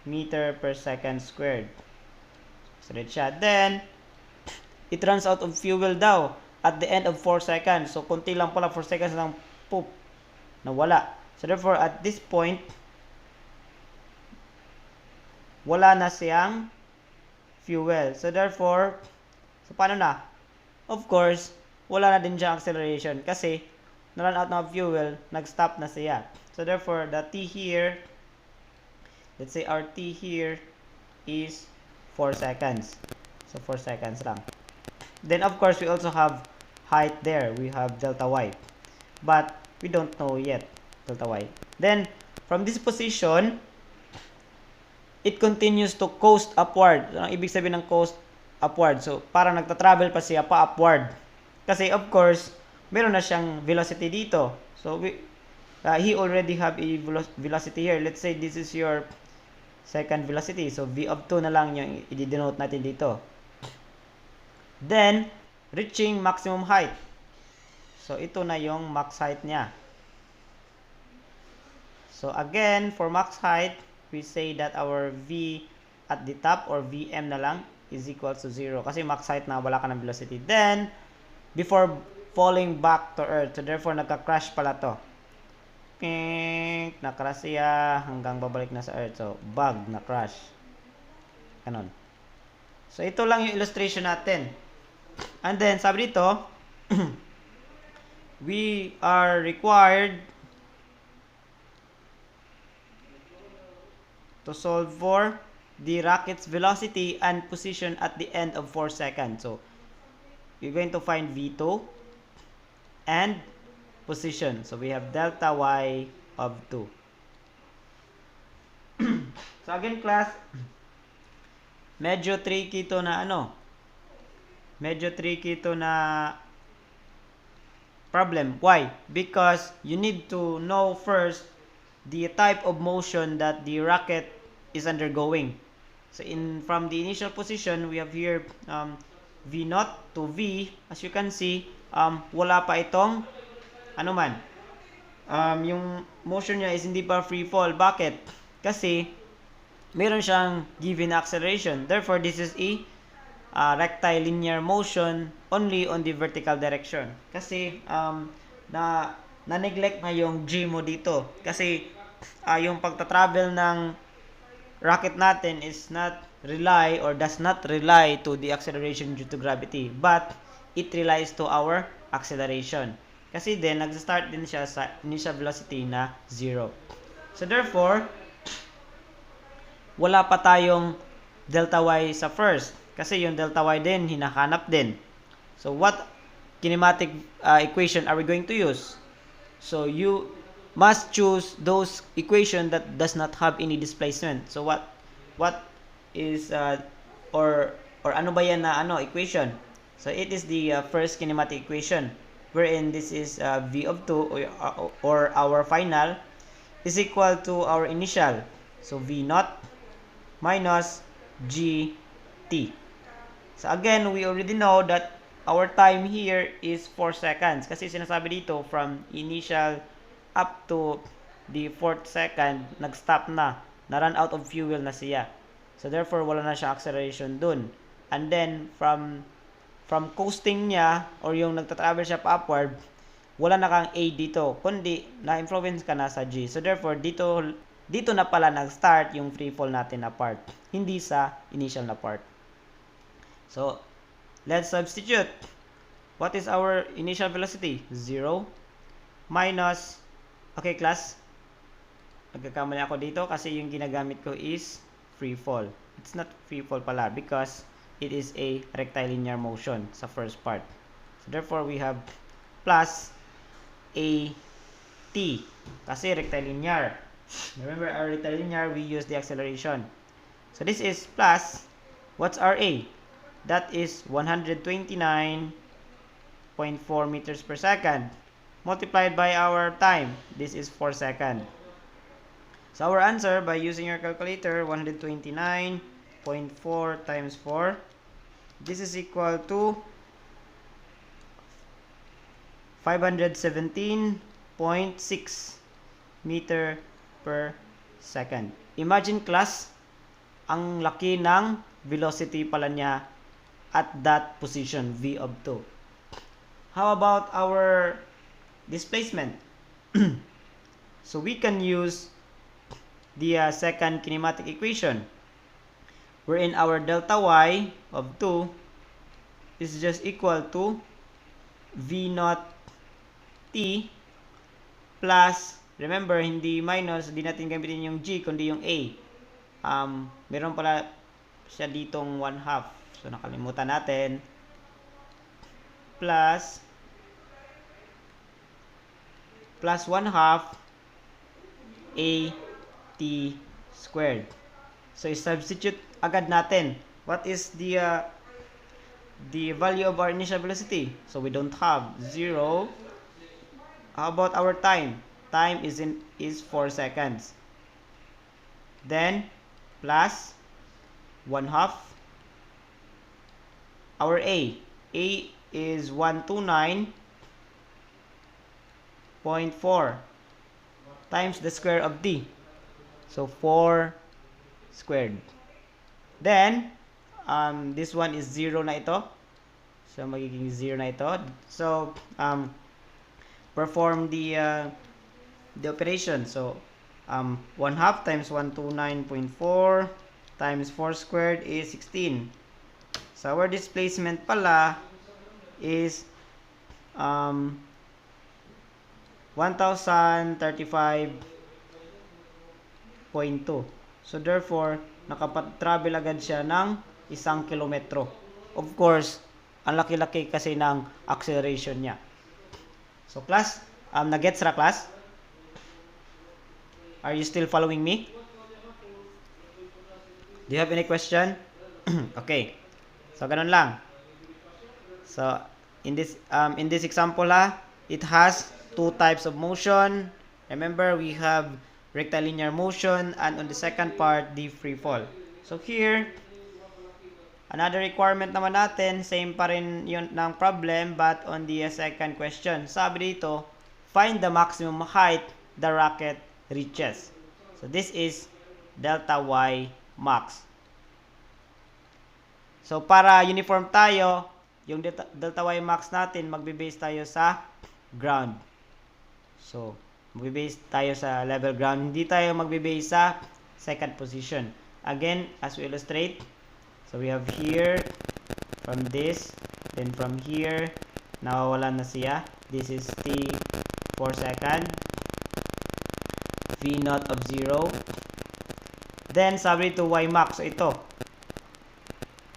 meter per second squared. So that's siya. Then it runs out of fuel daw at the end of 4 seconds. So konti lang pala, 4 seconds lang, poop, nawala. So therefore at this point, wala na siyang fuel. So therefore, so paano na? Of course, wala na din siyang acceleration kasi na-run out na fuel, nag-stop na siya. So therefore, the t here, let's say our t here is 4 seconds. So 4 seconds lang. Then of course, we also have height there. We have delta y. But we don't know yet delta y. Then from this position, it continues to coast upward. So, ang ibig sabihin ng coast upward. So, parang nagta-travel pa siya pa upward. Kasi, of course, meron na siyang velocity dito. So, he already have a velocity here. Let's say this is your second velocity. So, v of 2 na lang yung i-denote natin dito. Then, reaching maximum height. So, ito na yung max height niya. So, again, for max height, we say that our v at the top or vm na lang is equal to 0 kasi max height na, wala ka ng velocity. Then before falling back to earth, so therefore nagka-crash pala to, na-crash siya hanggang babalik na sa earth. So bug na crash, kanon. So ito lang yung illustration natin. And then sabi dito we are required to solve for the rocket's velocity and position at the end of 4 seconds. So, we're going to find V2 and position. So, we have delta y of 2. So, again class, medyo tricky to na problem. Why? Because you need to know first the type of motion that the rocket is undergoing. So from the initial position, we have here v naught to v. As you can see, wala pa itong yung motion niya is hindi pa free fall. Bakit? Kasi meron siyang given acceleration. Therefore, this is a rectilinear motion only on the vertical direction. Kasi na-neglect na yung G mo dito. Kasi yung pagta-travel ng rocket natin is not rely or does not rely to the acceleration due to gravity, but it relies to our acceleration. Kasi din, nag-start din siya sa initial velocity na 0. So therefore, wala pa tayong delta y sa first. Kasi yung delta y din, hinahanap din. So what kinematic equation are we going to use? So you must choose those equation that does not have any displacement. So what is or ano ba yan na equation? So it is the first kinematic equation wherein this is v of 2 or our final is equal to our initial. So v naught minus gt. So again, we already know that our time here is 4 seconds. Kasi sinasabi dito, from initial up to the 4th second, nag-stop na. Na-run out of fuel na siya. So therefore, wala na siyang acceleration dun. And then, from coasting niya, or yung nagtatravel siya pa upward, wala na kang A dito. Kundi, na-influence ka na sa G. So therefore, dito na pala nag-start yung free fall natin na part. Hindi sa initial na part. So, let's substitute. What is our initial velocity? 0 minus, okay class, nagkakamali ako dito kasi yung ginagamit ko is free fall. It's not free fall pala because it is a rectilinear motion sa first part. So, therefore, we have plus a t kasi rectilinear. Remember, our rectilinear, we use the acceleration. So, this is plus, what's our a? That is 129.4 meters per second multiplied by our time. This is 4 seconds. So our answer, by using your calculator, 129.4 times 4. This is equal to 517.6 meter per second. Imagine class, ang laki ng velocity pala niya at that position, v of 2. How about our displacement? So we can use the second kinematic equation, wherein our delta y of 2 is just equal to v naught t plus, remember, hindi minus, hindi natin gamitin yung g, kundi yung a. Meron pala siya ditong 1/2. So, nakalimutan natin. Plus 1/2 a t squared. So, i-substitute agad natin. What is the value of our initial velocity? So, we don't have 0. How about our time? Time is 4 seconds. Then, plus 1/2 our a is 129.4 times the square of d, so 4 squared. Then this one is 0 na ito, so magiging 0 na ito. So perform the operation. So 1/2 times 129.4 times 4 squared is 16. So our displacement pala is 1035.2. So therefore, nakapag-travel agad siya ng 1 kilometro. Of course, ang laki-laki kasi ng acceleration niya. So class, na-gets ra class? Are you still following me? Do you have any question? Okay. So, ganun lang. So, in this example it has two types of motion. Remember, we have rectilinear motion and on the second part, the free fall. So, here, another requirement naman natin, same pa rin yun ng problem but on the second question. Sabi dito, find the maximum height the rocket reaches. So, this is delta y max. So, para uniform tayo, yung delta y max natin, magbe-base tayo sa ground. So, magbe-base tayo sa level ground. Hindi tayo magbe-base sa second position. Again, as we illustrate, so we have here, from this, then from here, nawawalan na siya. This is t for second, v naught of 0. Then sabi to y max, so ito,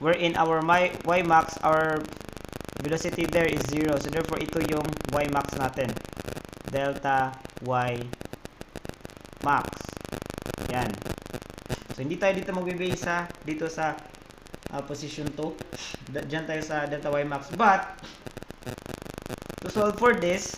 wherein our y max, our velocity there is 0. So therefore ito yung y max natin, delta y max. Yan. So hindi tayo dito magbe-base dito sa position 2. Diyan tayo sa delta y max. But to solve for this,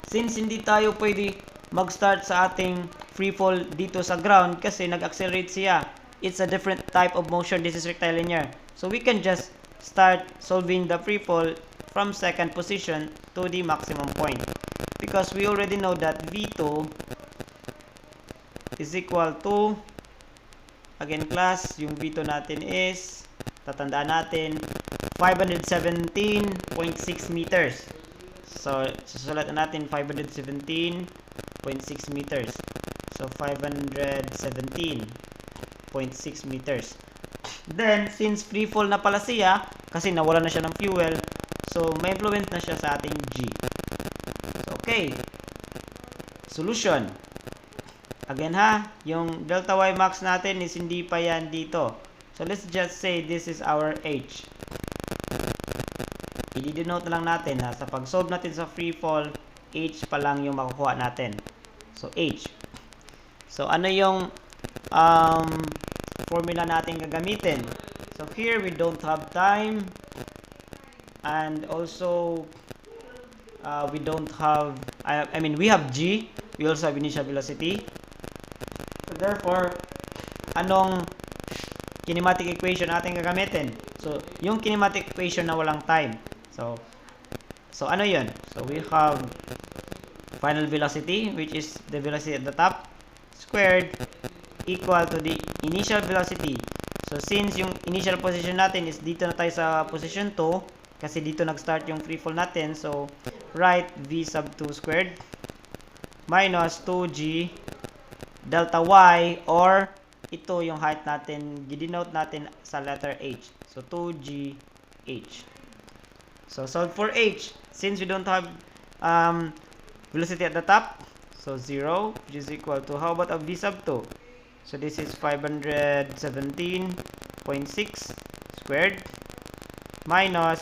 since hindi tayo pwede mag-start sa ating free fall dito sa ground kasi nag-accelerate siya, it's a different type of motion. This is rectilinear. So we can just start solving the free fall from second position to the maximum point, because we already know that v2 is equal to, again class, yung v2 natin is, tatandaan natin, 517.6 meters. So susulat natin 517.6 meters. So 517.6 meters. Then since free fall na pala siya kasi nawala na siya ng fuel, so may influence na siya sa ating G. So okay. Solution. Again yung delta y max natin is hindi pa yan dito. So let's just say this is our H. I-denote na lang natin sa pag-solve natin sa free fall, H pa lang yung makukuha natin. So H. So ano yung formula natin gagamitin? So here we don't have time, and also we don't have, I mean we have G, we also have initial velocity. So therefore, anong kinematic equation natin gagamitin? So yung kinematic equation na walang time. So ano yun? So we have final velocity, which is the velocity at the top, squared, equal to the initial velocity. So since yung initial position natin is dito na tayo sa position 2, kasi dito nag-start yung free fall natin, so write v sub 2 squared minus 2g delta y, or ito yung height natin, gidenote natin sa letter h. So 2g h. So solve for h. Since we don't have velocity at the top, so 0, which is equal to, how about a v sub 2? So this is 517.6 squared minus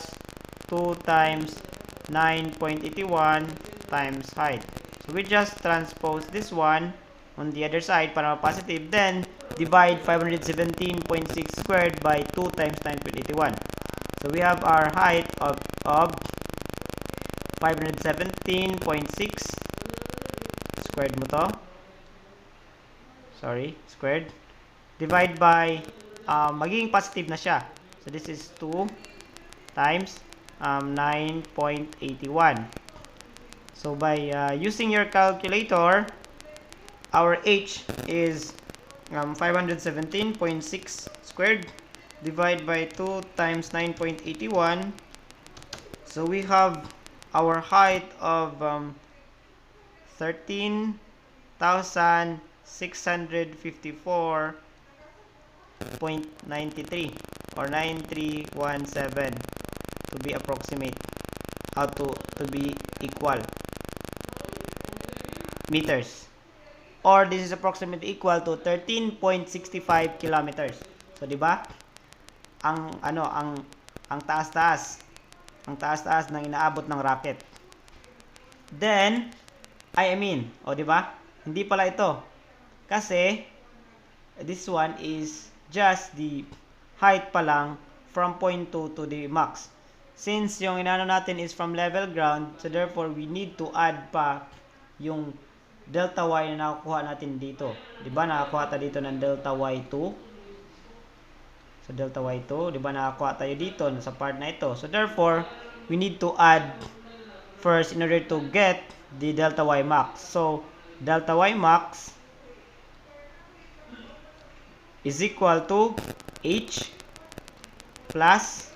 2 times 9.81 times height. So we just transpose this one on the other side para positive, then divide 517.6 squared by 2 times 9.81. So we have our height of 517.6 squared mo to. Sorry, squared. Divide by, magiging positive na siya. So this is 2 times 9.81. So by using your calculator, our h is 517.6 squared divided by 2 times 9.81. So we have our height of 13,654.93 or 9317 to be approximate, to be equal meters, or this is approximately equal to 13.65 kilometers. So di ba? Ang taas-taas ng inaabot ng rocket. Then I mean, di ba? Hindi pala ito. Kasi this one is just the height pa lang from point 2 to the max. Since yung inano natin is from level ground, so therefore we need to add pa yung delta y na nakukuha natin dito. 'Di ba? Nakakuha tayo dito ng delta y2. So delta y2, 'di ba? Nakakuha tayo dito sa part na ito. So therefore, we need to add first in order to get the delta y max. So delta y max is equal to h plus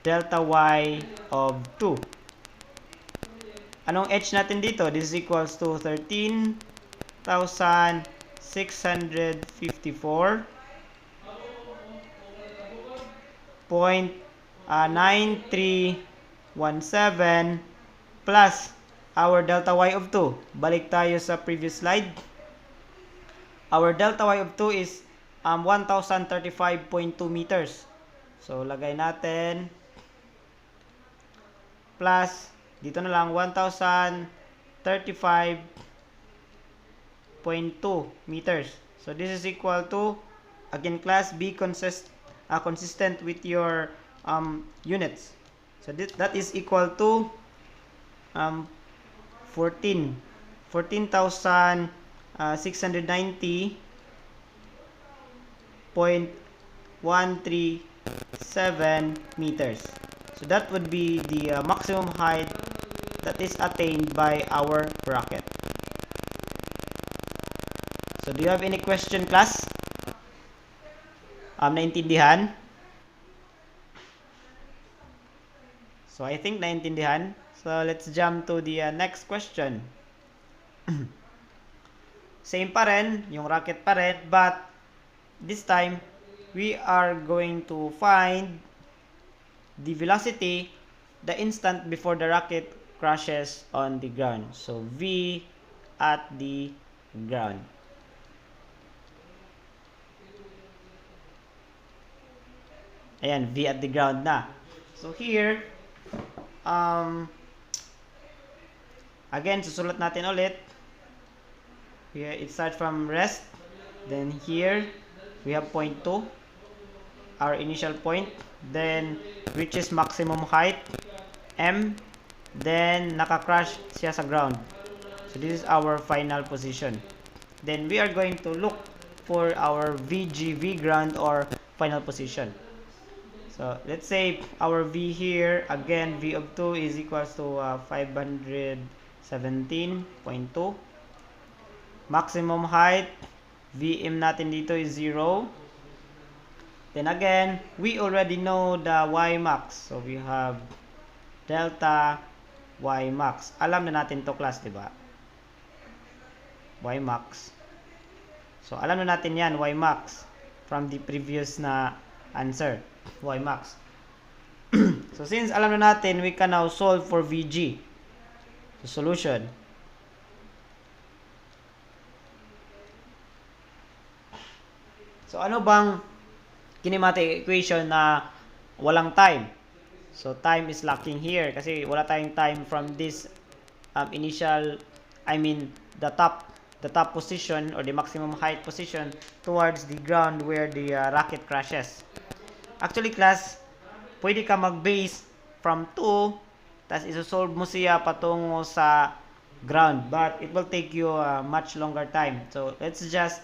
delta y of 2. Anong h natin dito? This is equals to 13,654.9317 plus our delta y of 2. Balik tayo sa previous slide. Our delta y of 2 is 1,035.2 meters. So, lagay natin plus, dito na lang, 1,035.2 meters. So, this is equal to, again class, be consistent with your units. So, that is equal to 14,690.137 meters. So that would be the maximum height that is attained by our rocket. So do you have any question, class? Naintindihan? So I think naintindihan. So let's jump to the next question. Same pa rin, yung rocket pa rin, but this time we are going to find the velocity the instant before the rocket crashes on the ground. So V at the ground. Ayan, V at the ground na. So here, again, susulat natin ulit. Here, it starts from rest. Then here, we have point 2, our initial point. Then, reaches maximum height, M. Then, naka-crash siya sa ground. So, this is our final position. Then, we are going to look for our VG, ground, or final position. So, let's say our V here, again, V of 2 is equals to 517.2. Maximum height, Vm natin dito is 0. Then again, we already know the Y max. So, we have delta Y max. Alam na natin to, class, diba? Y max. So, alam na natin yan, Y max. From the previous na answer. Y max. So, since alam na natin, we can now solve for VG. So, solution. So, ano bang kinematic equation na walang time? So, time is lacking here kasi wala tayong time from this initial, the top position or the maximum height position towards the ground where the rocket crashes. Actually, class, pwede ka mag-base from 2, tas isosolve mo siya patungo sa ground, but it will take you much longer time. So, let's just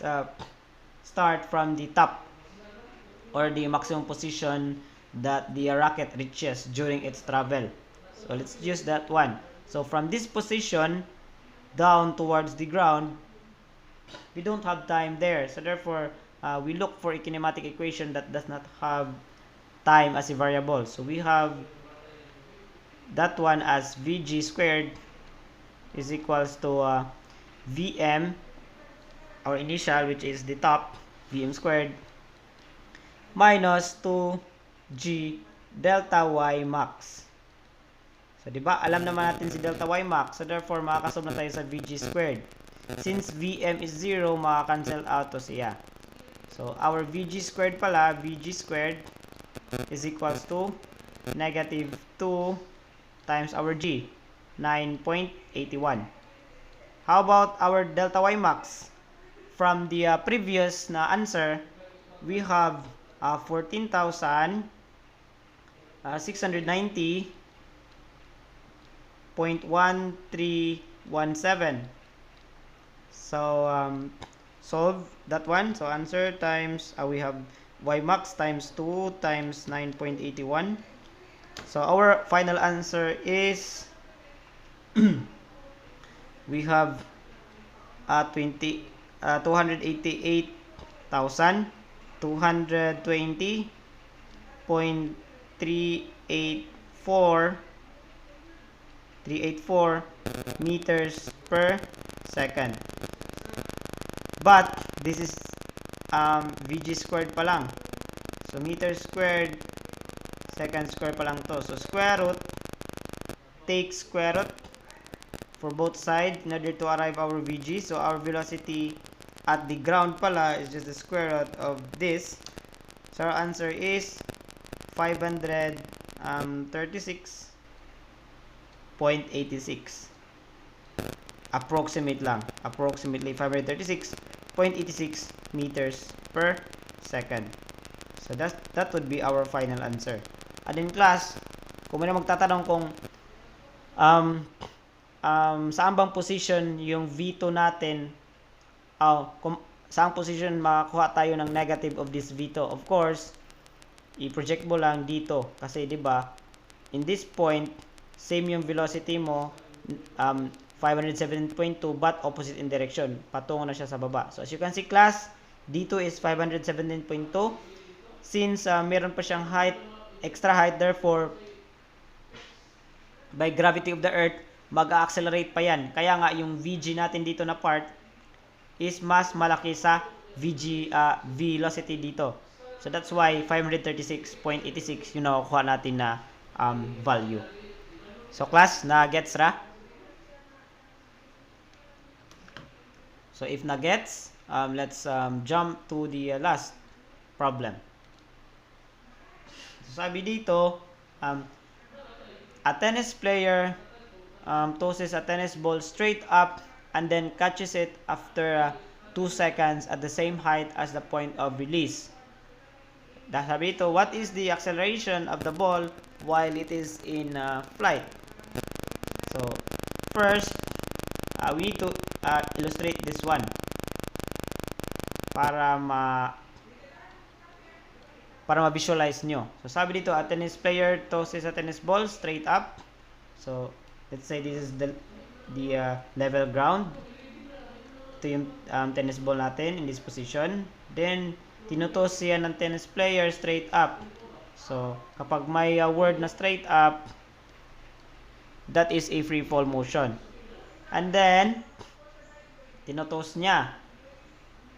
start from the top or the maximum position that the rocket reaches during its travel. So let's use that one. So from this position down towards the ground, we don't have time there. So therefore, we look for a kinematic equation that does not have time as a variable. So we have that one as Vg squared is equals to Vm, our initial, which is the top, Vm squared, minus 2g delta y max. So, diba, alam naman natin si delta y max. So, therefore, makakasolve na tayo sa Vg squared. Since Vm is 0, makakancel out to siya. So, our Vg squared pala, Vg squared is equals to negative 2 times our g, 9.81. How about our delta y max? From the previous na answer, we have 14,690.1317. So, solve that one. So, answer times, we have y max times 2 times 9.81. So, our final answer is we have 288,220.384 meters per second. But this is Vg squared pa lang. So meter squared, second square pa lang to. So square root, take square root. for both sides in order to arrive our VG. So our velocity at the ground pala is just the square root of this. So our answer is 536.86. Approximate lang. Approximately 536.86 meters per second. So that would be our final answer. And in class, kung may magtatanong kung saan bang position yung V2 natin, kung saan position makakuha tayo ng negative of this V2, of course, i-project mo lang dito. Kasi, di ba, in this point, same yung velocity mo, 507.2, but opposite in direction. Patungo na siya sa baba. So, as you can see, class, dito is 517.2. Since meron pa siyang height, extra height, therefore, by gravity of the earth, mag-accelerate pa yan. Kaya nga, yung VG natin dito na part is mas malaki sa velocity dito. So, that's why 536.86 yung nakukuha natin na value. So, class, na-gets ra? So, if na-gets, let's jump to the last problem. So, sabi dito, a tennis player tosses a tennis ball straight up and then catches it after 2 seconds at the same height as the point of release. Sabi dito, what is the acceleration of the ball while it is in flight? So, first, we need to illustrate this one para ma-visualize nyo. So, sabi dito, a tennis player tosses a tennis ball straight up. So, let's say this is the level ground. Ito yung tennis ball natin in this position. Then, tinutos siya ng tennis player straight up. So, kapag may word na straight up, that is a free fall motion. And then, tinutos niya.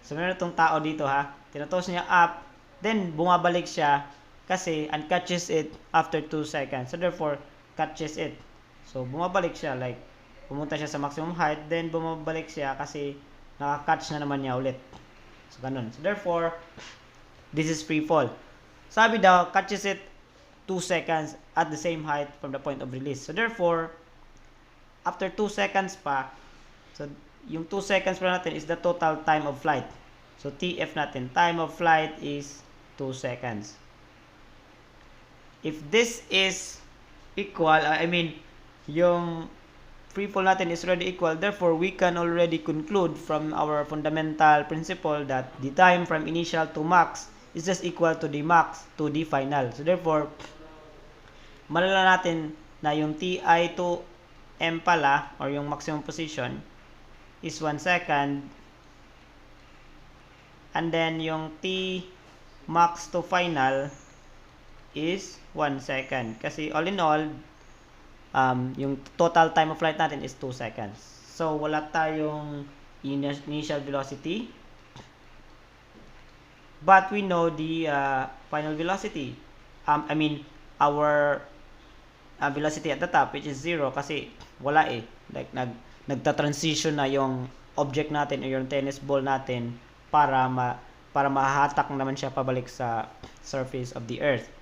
So, meron itong tao dito ha. Tinutos niya up. Then, bumabalik siya kasi and catches it after 2 seconds. So, therefore, catches it. So, bumabalik siya. Like, pumunta siya sa maximum height. Then, bumabalik siya kasi nakakatch na naman niya ulit. So, ganun. So, therefore, this is free fall. Sabi daw, catches it 2 seconds at the same height from the point of release. So, therefore, after 2 seconds pa, so, yung 2 seconds pa natin is the total time of flight. So, TF natin, time of flight is 2 seconds. If this is equal, yung free fall natin is already equal, therefore, we can already conclude from our fundamental principle that the time from initial to max is just equal to the max to the final. So, therefore, malala natin na yung TI to M pala, or yung maximum position, is 1 second. And then, yung T max to final is 1 second. Kasi all in all, yung total time of flight natin is 2 seconds. So, wala tayong initial velocity. But we know the final velocity. Our velocity at the top, which is 0, kasi wala eh. Like, nagta-transition na yung object natin o yung tennis ball natin para mahahatak naman siya pabalik sa surface of the earth.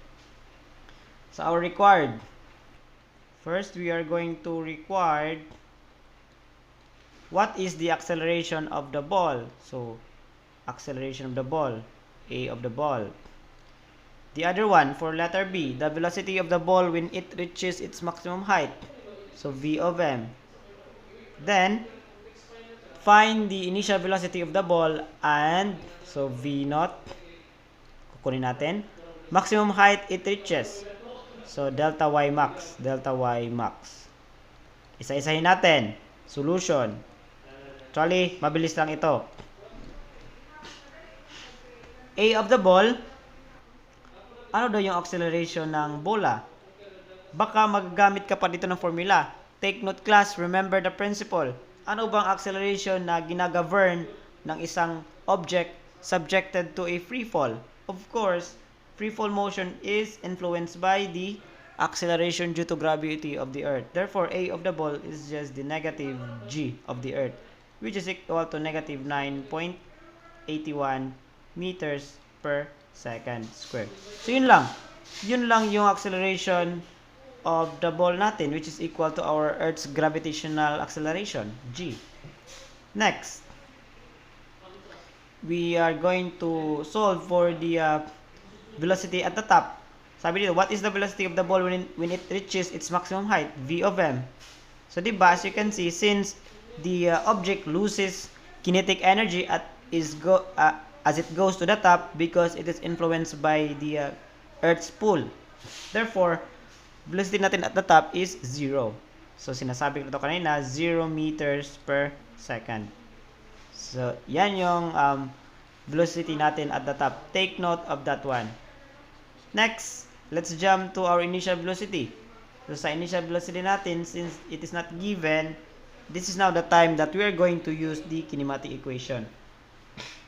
So, our required. First, we are going to require what is the acceleration of the ball. So, acceleration of the ball, A of the ball. The other one, for letter B, the velocity of the ball when it reaches its maximum height. So, V of M. Then, find the initial velocity of the ball and, so, V naught. Kukunin natin. Maximum height it reaches. So, delta Y max. Delta Y max. Isa-isahin natin. Solution. Actually, mabilis lang ito. A of the ball. Ano daw yung acceleration ng bola? Baka magagamit ka pa dito ng formula. Take note class, remember the principle. Ano bang acceleration na ginagovern ng isang object subjected to a free fall? Of course, free fall motion is influenced by the acceleration due to gravity of the Earth. Therefore, A of the ball is just the negative G of the Earth, which is equal to negative 9.81 meters per second squared. So, yun lang. Yun lang yung acceleration of the ball natin, which is equal to our Earth's gravitational acceleration, G. Next, we are going to solve for the velocity at the top. Sabi dito, what is the velocity of the ball when it reaches its maximum height? V of m. So, diba, as you can see, since the object loses kinetic energy as it goes to the top because it is influenced by the Earth's pull. Therefore, velocity natin at the top is 0. So, sinasabi ko ito kanina, 0 meters per second. So, yan yung velocity natin at the top. Take note of that one. Next, let's jump to our initial velocity. So, sa initial velocity natin, since it is not given, this is now the time that we are going to use the kinematic equation.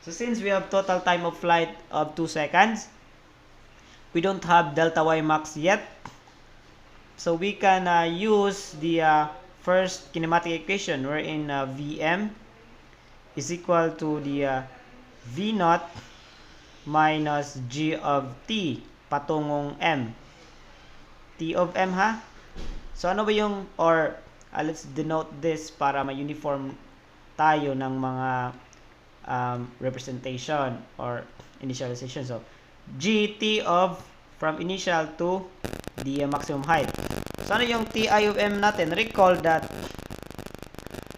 So, since we have total time of flight of 2 seconds, we don't have delta y max yet. So, we can use the first kinematic equation wherein Vm is equal to the V naught minus G of T patungong M. T of M, ha? So, ano ba yung, or let's denote this para ma-uniform tayo ng mga representation or initialization. So, GT of from initial to the maximum height. So, ano yung Ti of M natin? Recall that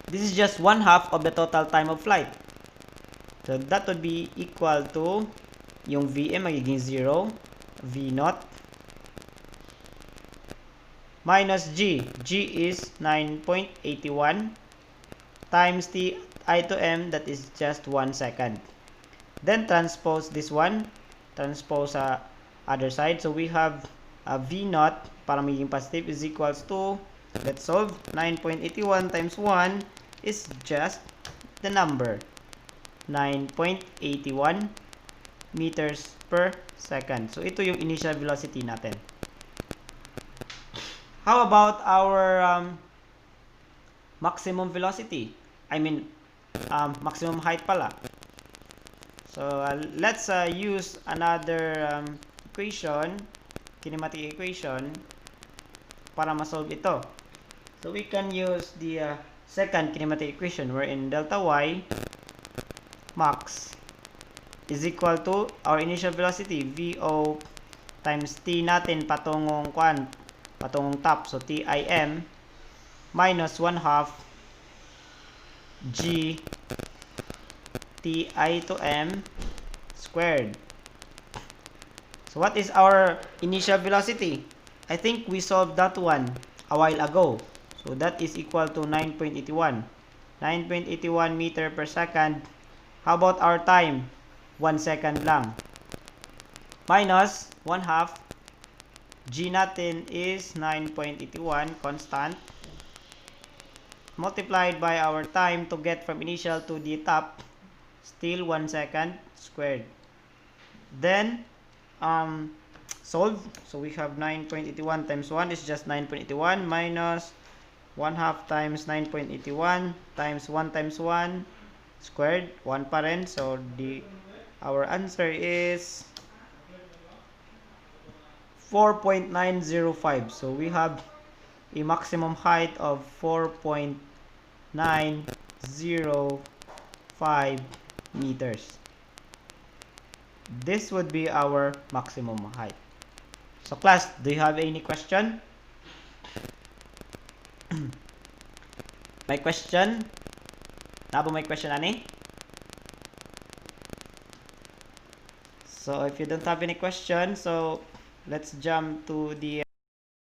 this is just 1/2 of the total time of flight. So, that would be equal to yung Vm magiging 0, V naught minus G. G is 9.81 times Ti to M, that is just 1 second. Then, transpose this one. Transpose sa other side. So, we have V naught para magiging positive is equals to, let's solve, 9.81 times 1 is just the number 9.81 meters per second. So, ito yung initial velocity natin. How about our maximum velocity? I mean, maximum height pala. So, let's use another equation, kinematic equation, para ma-solve ito. So, we can use the second kinematic equation wherein delta y max is equal to our initial velocity, Vo times T natin patungong top. So, Tim minus 1/2 G Ti to M squared. So, what is our initial velocity? I think we solved that one a while ago. So, that is equal to 9.81. 9.81 meter per second. How about our time? 1 second lang. Minus 1/2. G natin is 9.81, constant. Multiplied by our time to get from initial to the top. Still 1 second squared. Then, solve. So, we have 9.81 times 1 is just 9.81 minus 1/2 times 9.81 times 1 times 1 squared. 1 pa rin. So, our answer is 4.905. So, we have a maximum height of 4.905 meters. This would be our maximum height. So, class, do you have any question? May question? Nabo may question, ani? So, if you don't have any question, so let's jump to the